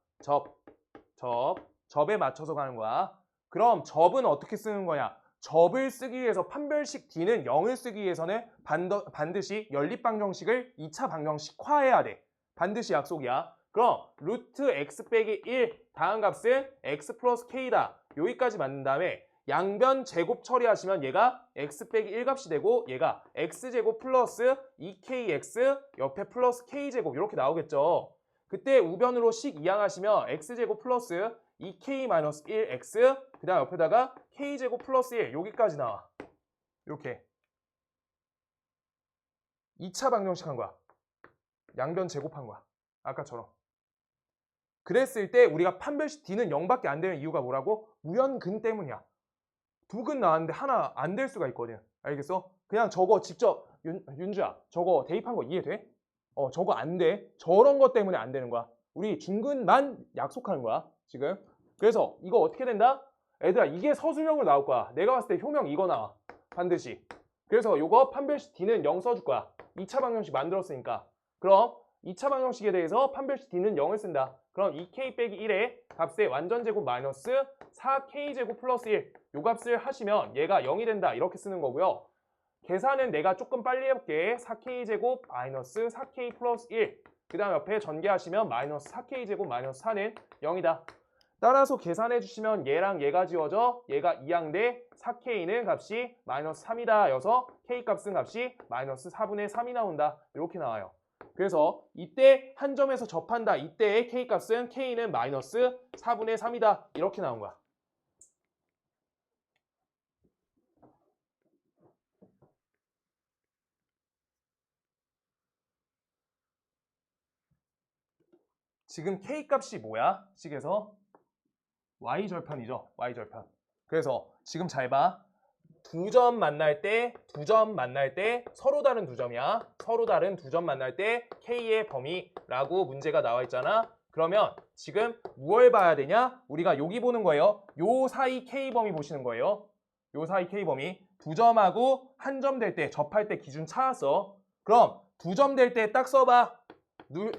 접에 맞춰서 가는 거야. 그럼 접은 어떻게 쓰는 거냐? 접을 쓰기 위해서 판별식 D는 0을 쓰기 위해서는 반드시 연립방정식을 2차 방정식화해야 돼. 반드시 약속이야. 그럼 루트 x 빼기 1 다음 값은 x 플러스 k다. 여기까지 만든 다음에 양변 제곱 처리하시면 얘가 x 빼기 1 값이 되고 얘가 x제곱 플러스 2kx 옆에 플러스 k제곱 이렇게 나오겠죠. 그때 우변으로 식 이항하시면 x제곱 플러스 2k 마이너스 1x 그 다음 옆에다가 k제곱 플러스 1 여기까지 나와. 이렇게 2차 방정식 한 거야. 양변 제곱한 거야. 아까처럼. 그랬을 때 우리가 판별식 D는 0밖에 안 되는 이유가 뭐라고? 무연근 때문이야. 두 근 나왔는데 하나 안 될 수가 있거든. 알겠어? 그냥 저거 직접 윤주야 저거 대입한 거 이해돼? 저거 안 돼. 저런 것 때문에 안 되는 거야. 우리 중근만 약속하는 거야 지금. 그래서 이거 어떻게 된다? 애들아 이게 서술형으로 나올 거야. 내가 봤을 때 효명 이거 나와. 반드시. 그래서 요거 판별식 D는 0 써줄 거야. 2차 방정식 만들었으니까. 그럼 2차 방정식에 대해서 판별식 D는 0을 쓴다. 그럼 2k 빼기 1의 값의 완전제곱 마이너스 4k제곱 플러스 1 요 값을 하시면 얘가 0이 된다. 이렇게 쓰는 거고요. 계산은 내가 조금 빨리 해볼게. 4k제곱 마이너스 4k 플러스 1 그 다음 옆에 전개하시면 마이너스 4k제곱 마이너스 4는 0이다. 따라서 계산해 주시면 얘랑 얘가 지워져 얘가 2항대 4k는 값이 마이너스 3이다 여서 k 값은 값이 마이너스 4분의 3이 나온다. 이렇게 나와요. 그래서 이때 한 점에서 접한다. 이때의 k 값은 k는 마이너스 4분의 3이다. 이렇게 나온 거야. 지금 k 값이 뭐야? 식에서 y절편이죠. y절편. 그래서 지금 잘 봐. 두 점 만날 때 서로 다른 두 점이야. 서로 다른 두 점 만날 때 k의 범위라고 문제가 나와 있잖아. 그러면 지금 무엇을 봐야 되냐? 우리가 여기 보는 거예요. 요 사이 K범위 보시는 거예요. 요 사이 K범위. 2점하고 한 점 될 때, 접할 때 기준 찾았어. 그럼 2점 될 때 딱 써봐.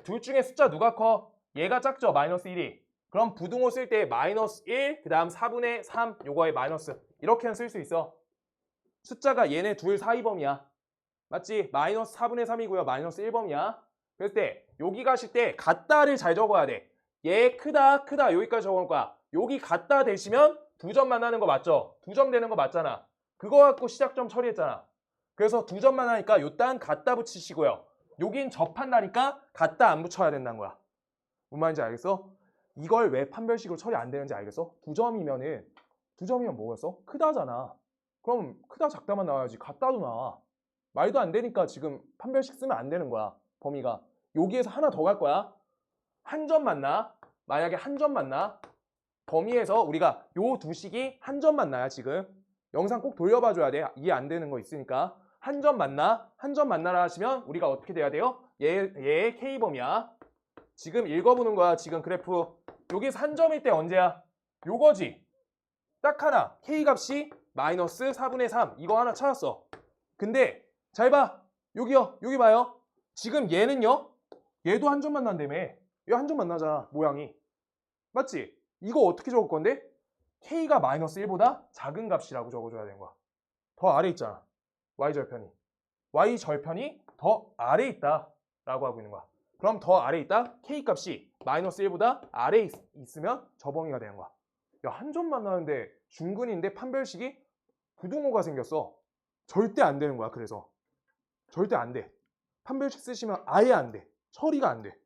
둘 중에 숫자 누가 커? 얘가 작죠? 마이너스 1이. 그럼 부등호 쓸 때 마이너스 1, 그 다음 4분의 3, 요거에 마이너스. 이렇게는 쓸 수 있어. 숫자가 얘네 둘 사이 범위야. 맞지? 마이너스 4분의 3이고요. 마이너스 1범위야. 그럴 때 여기 가실 때 같다를 잘 적어야 돼. 얘 크다 크다 여기까지 적을 거야. 여기 같다 되시면 2점 만나는 거 맞죠? 2점 되는 거 맞잖아. 그거 갖고 시작점 처리했잖아. 그래서 2점 만나니까 요딴 같다 붙이시고요. 여긴 접한다니까 같다 안 붙여야 된다는 거야. 뭔 말인지 알겠어? 이걸 왜 판별식으로 처리 안 되는지 알겠어? 2점이면 뭐였어? 크다잖아. 그럼 크다 작다만 나와야지. 같다도 나와. 말도 안 되니까 지금 판별식 쓰면 안 되는 거야. 범위가. 여기에서 하나 더 갈 거야. 한 점 만나. 만약에 한 점 만나. 범위에서 우리가 요 두 식이 한 점 만나야 지금. 영상 꼭 돌려봐 줘야 돼. 이해 안 되는 거 있으니까. 한 점 만나. 한 점 만나라 하시면 우리가 어떻게 돼야 돼요? 얘의 K범위야. 지금 읽어보는 거야. 지금 그래프. 여기서 한 점일 때 언제야? 요거지. 딱 하나. K값이 마이너스 4분의 3. 이거 하나 찾았어. 근데 잘 봐. 여기요. 여기 봐요. 지금 얘는요. 얘도 한 점 만난다며. 얘 한 점 만나자. 모양이. 맞지? 이거 어떻게 적을 건데? K가 마이너스 1보다 작은 값이라고 적어줘야 되는 거야. 더 아래 있잖아. Y절편이. Y절편이 더 아래 있다. 라고 하고 있는 거야. 그럼 더 아래 있다. K값이 마이너스 1보다 아래 있으면 저 범위가 되는 거야. 야, 한 점 만나는데 중근인데 판별식이 부등호가 생겼어. 절대 안 되는 거야. 그래서. 절대 안 돼. 판별식 쓰시면 아예 안 돼. 처리가 안 돼.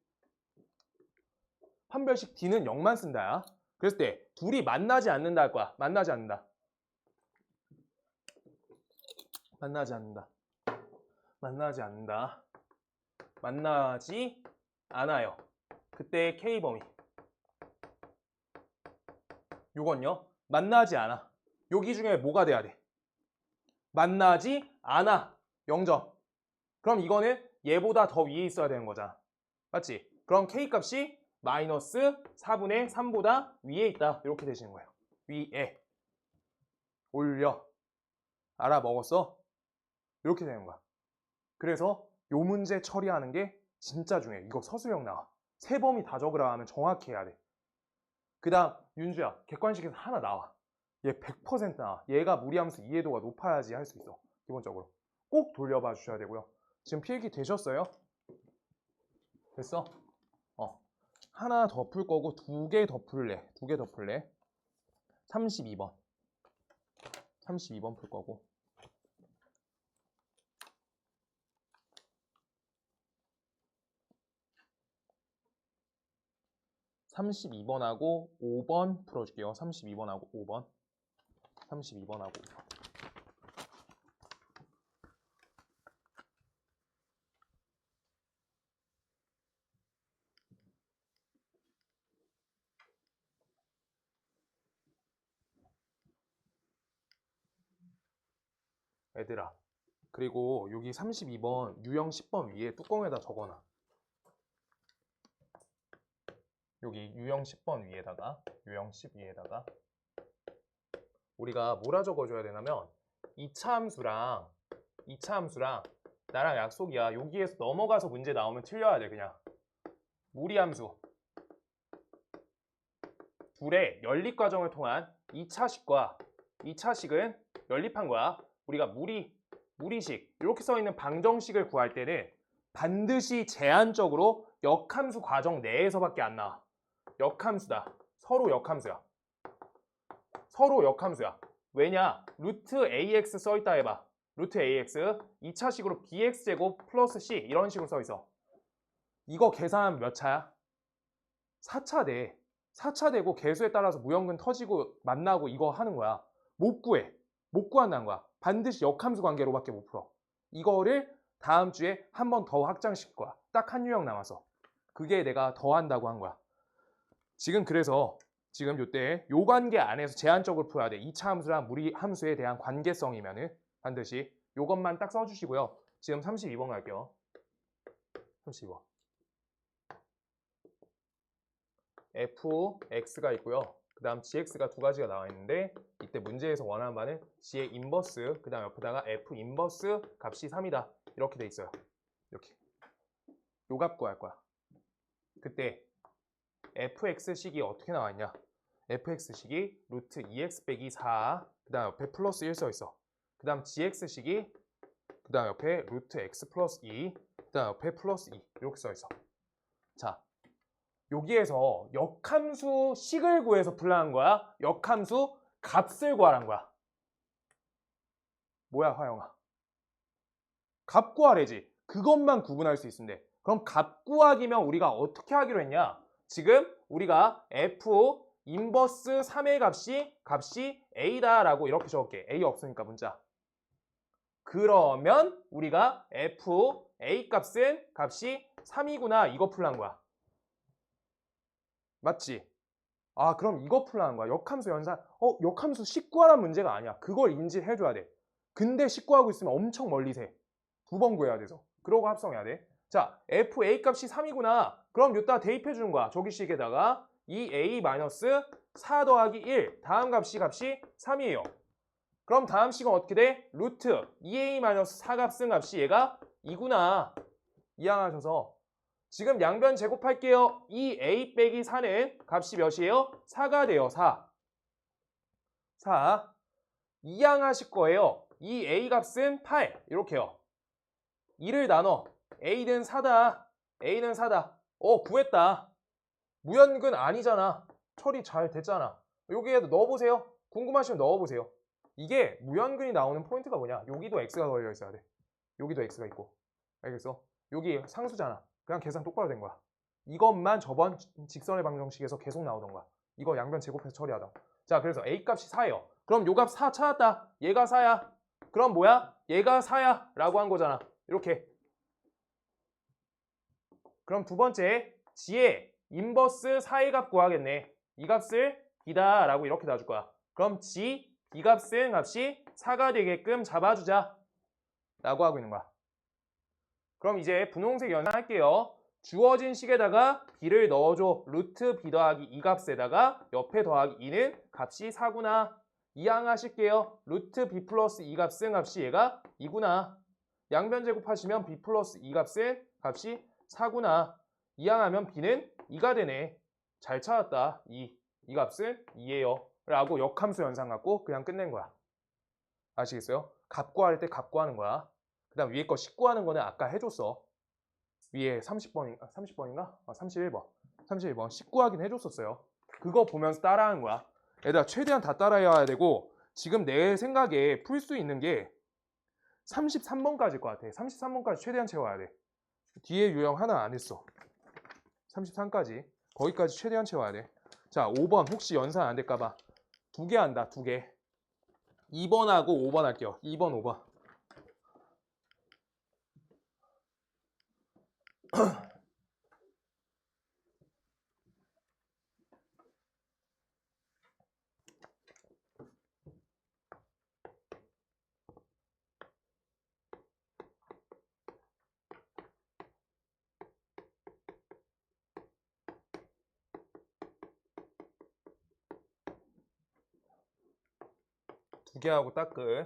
판별식 D는 0만 쓴다야. 그랬을 때 둘이 만나지 않는다 할 거야. 만나지 않는다. 만나지 않는다. 만나지 않는다. 만나지 않아요. 그때 K범위. 요건요. 만나지 않아. 여기 중에 뭐가 돼야 돼? 만나지 않아. 0점. 그럼 이거는 얘보다 더 위에 있어야 되는 거잖아. 맞지? 그럼 K값이 마이너스 4분의 3보다 위에 있다. 이렇게 되시는 거예요. 위에. 올려. 알아먹었어? 이렇게 되는 거야. 그래서 요 문제 처리하는 게 진짜 중요해. 이거 서술형 나와. 세 범위 다 적으라 하면 정확히 해야 돼. 그 다음 윤주야. 객관식에서 하나 나와. 얘 100% 나와. 얘가 무리함수 이해도가 높아야지 할 수 있어. 기본적으로. 꼭 돌려봐 주셔야 되고요. 지금 필기 되셨어요? 됐어? 하나 더 풀 거고 2개 더 풀래. 2개 더 풀래. 32번. 32번 풀 거고. 32번하고 5번 풀어줄게요. 32번하고 5번. 32번하고 5번. 얘들아. 그리고 여기 32번 유형 10번 위에 뚜껑에다 적어놔. 여기 유형 10번 위에다가 유형 10 위에다가 우리가 뭐라 적어줘야 되냐면 2차 함수랑 나랑 약속이야. 여기에서 넘어가서 문제 나오면 틀려야 돼. 그냥 무리함수 둘의 연립 과정을 통한 2차식과 2차식은 연립한 거야. 우리가 무리식 이렇게 써있는 방정식을 구할 때는 반드시 제한적으로 역함수 과정 내에서밖에 안 나와. 역함수다. 서로 역함수야. 서로 역함수야. 왜냐? 루트 AX 써있다 해봐. 루트 AX 2차식으로 BX제곱 플러스 C 이런 식으로 써있어. 이거 계산하면 몇 차야? 4차 돼. 4차 되고 개수에 따라서 무형근 터지고 만나고 이거 하는 거야. 못 구해. 못 구한다는 거야. 반드시 역함수 관계로밖에 못 풀어. 이거를 다음 주에 한 번 더 확장시킬 거야. 딱 한 유형 남아서. 그게 내가 더 한다고 한 거야. 지금 그래서 지금 요때 요 관계 안에서 제한적으로 풀어야 돼. 2차 함수랑 무리 함수에 대한 관계성이면은 반드시 요것만 딱 써주시고요. 지금 32번 갈게요. 32번. fx가 있고요. 그 다음 gx가 두 가지가 나와 있는데 이때 문제에서 원하는 바는 g의 인버스, 그 다음 옆에다가 f 인버스 값이 3이다. 이렇게 돼 있어요. 이렇게. 요 값 구할 거야. 그때 fx식이 어떻게 나와 있냐? fx식이 루트 2x 빼기 4, 그 다음 옆에 플러스 1 써 있어. 그 다음 gx식이 그 다음 옆에 루트 x 플러스 2, 그 다음 옆에 플러스 2 이렇게 써 있어. 자, 여기에서 역함수 식을 구해서 풀라는 거야? 역함수 값을 구하라는 거야? 뭐야, 화영아? 값 구하래지. 그것만 구분할 수 있는데. 그럼 값 구하기면 우리가 어떻게 하기로 했냐? 지금 우리가 f 인버스 3의 값이 a다라고 이렇게 적을게. a 없으니까 문자. 그러면 우리가 f a 값이 3이구나 이거 풀라는 거야. 맞지? 아, 그럼 이거 풀라는 거야. 역함수 연산. 역함수 식 구하라는 문제가 아니야. 그걸 인지해줘야 돼. 근데 식 구하고 있으면 엄청 멀리 세. 두 번 구해야 돼서. 그러고 합성해야 돼. 자, fa 값이 3이구나. 그럼 여기다 대입해 주는 거야. 저기 식에다가 2a-4 더하기 1 다음 값이 3이에요. 그럼 다음 식은 어떻게 돼? 루트 2a-4 값이 얘가 2구나. 이항하셔서 지금 양변 제곱할게요. 2a 빼기 4는 값이 몇이에요? 4가 돼요. 4. 이항하실 거예요. 2a 값은 8. 이렇게요. 2를 나눠. a는 4다. a는 4다. 구했다. 무연근 아니잖아. 처리 잘 됐잖아. 여기에도 넣어보세요. 궁금하시면 넣어보세요. 이게 무연근이 나오는 포인트가 뭐냐? 여기도 x가 걸려 있어야 돼. 여기도 x가 있고. 알겠어? 여기 상수잖아. 그냥 계산 똑바로 된 거야. 이것만 저번 직선의 방정식에서 계속 나오던 거야. 이거 양변 제곱해서 처리하다. 자, 그래서 a 값이 4예요. 그럼 요 값 4 찾았다. 얘가 4야. 그럼 뭐야? 얘가 4야 라고 한 거잖아. 이렇게. 그럼 두 번째, g의 인버스 4의 값 구하겠네. 이 값을 b다 라고 이렇게 놔줄 거야. 그럼 g, b 값은 값이 4가 되게끔 잡아주자 라고 하고 있는 거야. 그럼 이제 분홍색 연산할게요. 주어진 식에다가 b를 넣어줘. 루트 b 더하기 2 값에다가 옆에 더하기 2는 값이 4구나. 이항하실게요. 루트 b 플러스 2 값은 값이 얘가 2구나. 양변 제곱하시면 b 플러스 2 값은 값이 4구나. 이항하면 b는 2가 되네. 잘 찾았다. 2 값은 2예요. 라고 역함수 연산 갖고 그냥 끝낸 거야. 아시겠어요? 값 구할 때 값 구하는 거야. 그 다음 위에 거 식 구하는 거는 아까 해줬어. 위에 30번인가? 31번 식 구하긴 해줬었어요. 그거 보면서 따라하는 거야. 얘들아 최대한 다 따라해야 되고 지금 내 생각에 풀 수 있는 게 33번까지일 것 같아. 33번까지 최대한 채워야 돼. 뒤에 유형 하나 안 했어. 33까지 거기까지 최대한 채워야 돼. 자, 5번 혹시 연산 안 될까봐 2개 한다. 2개. 2번하고 5번 할게요. 2번, 5번. 두 개 하고 딱 끝.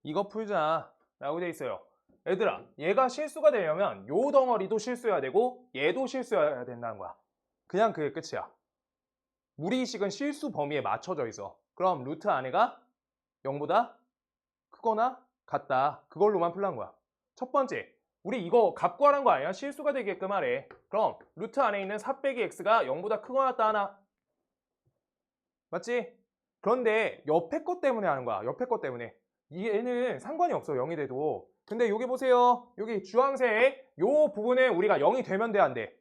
이거 풀자 라고 돼 있어요. 얘들아 얘가 실수가 되려면 요 덩어리도 실수해야 되고 얘도 실수해야 된다는 거야. 그냥 그게 끝이야. 무리식은 실수 범위에 맞춰져 있어. 그럼 루트 안에가 0보다 크거나 같다. 그걸로만 풀란 거야. 첫 번째, 우리 이거 값 구하란 거 아니야? 실수가 되게끔 하래. 그럼 루트 안에 있는 4 빼기 x가 0보다 크거나 같다 하나. 맞지? 그런데 옆에 것 때문에 하는 거야. 옆에 것 때문에. 얘는 상관이 없어. 0이 돼도. 근데 여기 보세요. 여기 주황색 요 부분은 우리가 0이 되면 돼, 안 돼?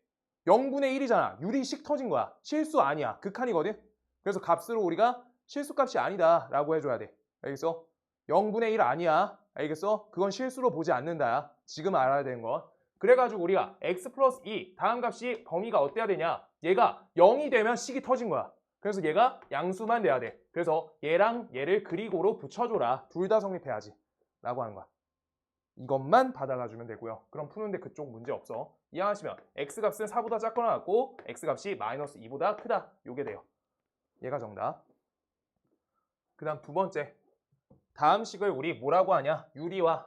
0분의 1이잖아. 유리식 터진 거야. 실수 아니야. 극한이거든. 그래서 값으로 우리가 실수값이 아니다 라고 해줘야 돼. 알겠어? 0분의 1 아니야. 알겠어? 그건 실수로 보지 않는다. 지금 알아야 되는 건. 그래가지고 우리가 x 플러스 2 다음 값이 범위가 어때야 되냐? 얘가 0이 되면 식이 터진 거야. 그래서 얘가 양수만 돼야 돼. 그래서 얘랑 얘를 그리고로 붙여줘라. 둘 다 성립해야지. 라고 하는 거야. 이것만 받아가주면 되고요. 그럼 푸는데 그쪽 문제 없어. 이해하시면 x값은 4보다 작거나 같고 x값이 마이너스 2보다 크다. 요게 돼요. 얘가 정답. 그 다음 두 번째. 다음 식을 우리 뭐라고 하냐? 유리와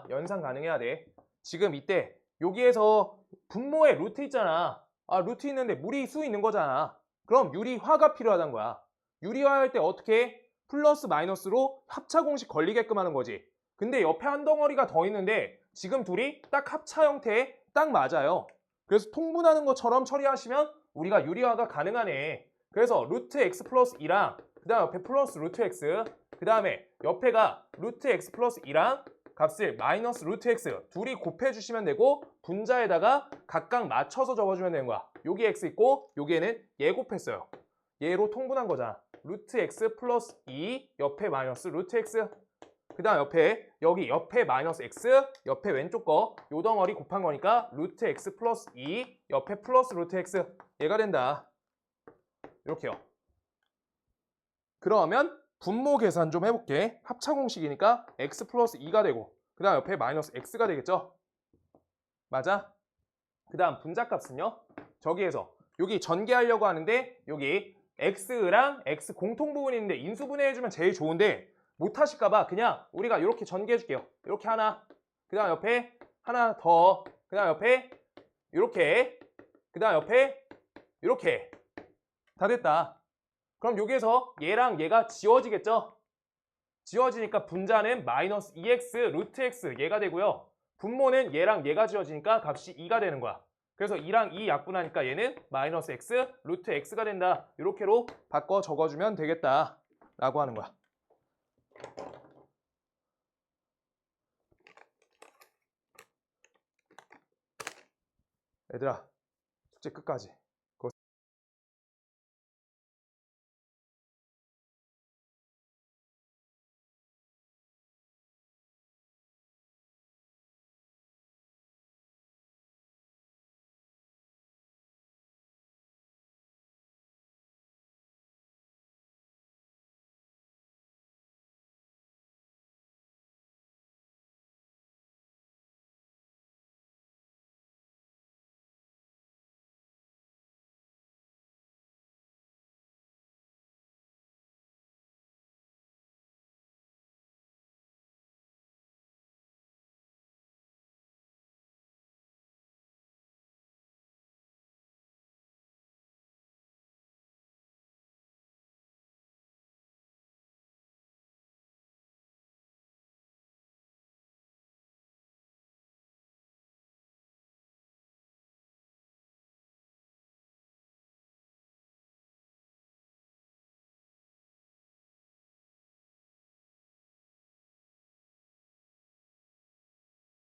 연산 가능해야 돼. 지금 이때 여기에서 분모에 루트 있잖아. 루트 있는데 무리 수 있는 거잖아. 그럼 유리화가 필요하다는 거야. 유리화할 때 어떻게 해? 플러스 마이너스로 합차 공식 걸리게끔 하는 거지. 근데 옆에 한 덩어리가 더 있는데 지금 둘이 딱 합차 형태에 딱 맞아요. 그래서 통분하는 것처럼 처리하시면 우리가 유리화가 가능하네. 그래서 루트 x 플러스 2랑 그 다음 옆에 플러스 루트 x 그 다음에 옆에가 루트 x 플러스 2랑 값을 마이너스 루트 x 둘이 곱해주시면 되고 분자에다가 각각 맞춰서 적어주면 되는 거야. 여기 x 있고 여기에는 얘 곱했어요. 얘로 통분한 거잖아. 루트 x 플러스 2 옆에 마이너스 루트 x 그 다음 옆에 여기 옆에 마이너스 x 옆에 왼쪽 거 요 덩어리 곱한 거니까 루트 x 플러스 2 옆에 플러스 루트 x 얘가 된다. 이렇게요. 그러면 분모 계산 좀 해볼게. 합차 공식이니까 x 플러스 2가 되고 그 다음 옆에 마이너스 x가 되겠죠? 맞아? 그 다음 분자값은요? 저기에서 여기 전개하려고 하는데 여기 x랑 x 공통 부분이 있는데 인수분해해주면 제일 좋은데 못하실까봐 그냥 우리가 이렇게 전개해줄게요. 이렇게 하나 그 다음 옆에 하나 더 그 다음 옆에 이렇게 그 다음 옆에 이렇게 다 됐다. 그럼 여기에서 얘랑 얘가 지워지겠죠? 지워지니까 분자는 마이너스 2x 루트 x 얘가 되고요. 분모는 얘랑 얘가 지워지니까 값이 2가 되는 거야. 그래서 2랑 2 약분하니까 얘는 마이너스 x 루트 x가 된다. 이렇게로 바꿔 적어주면 되겠다. 라고 하는 거야. 얘들아, 숙제 끝까지.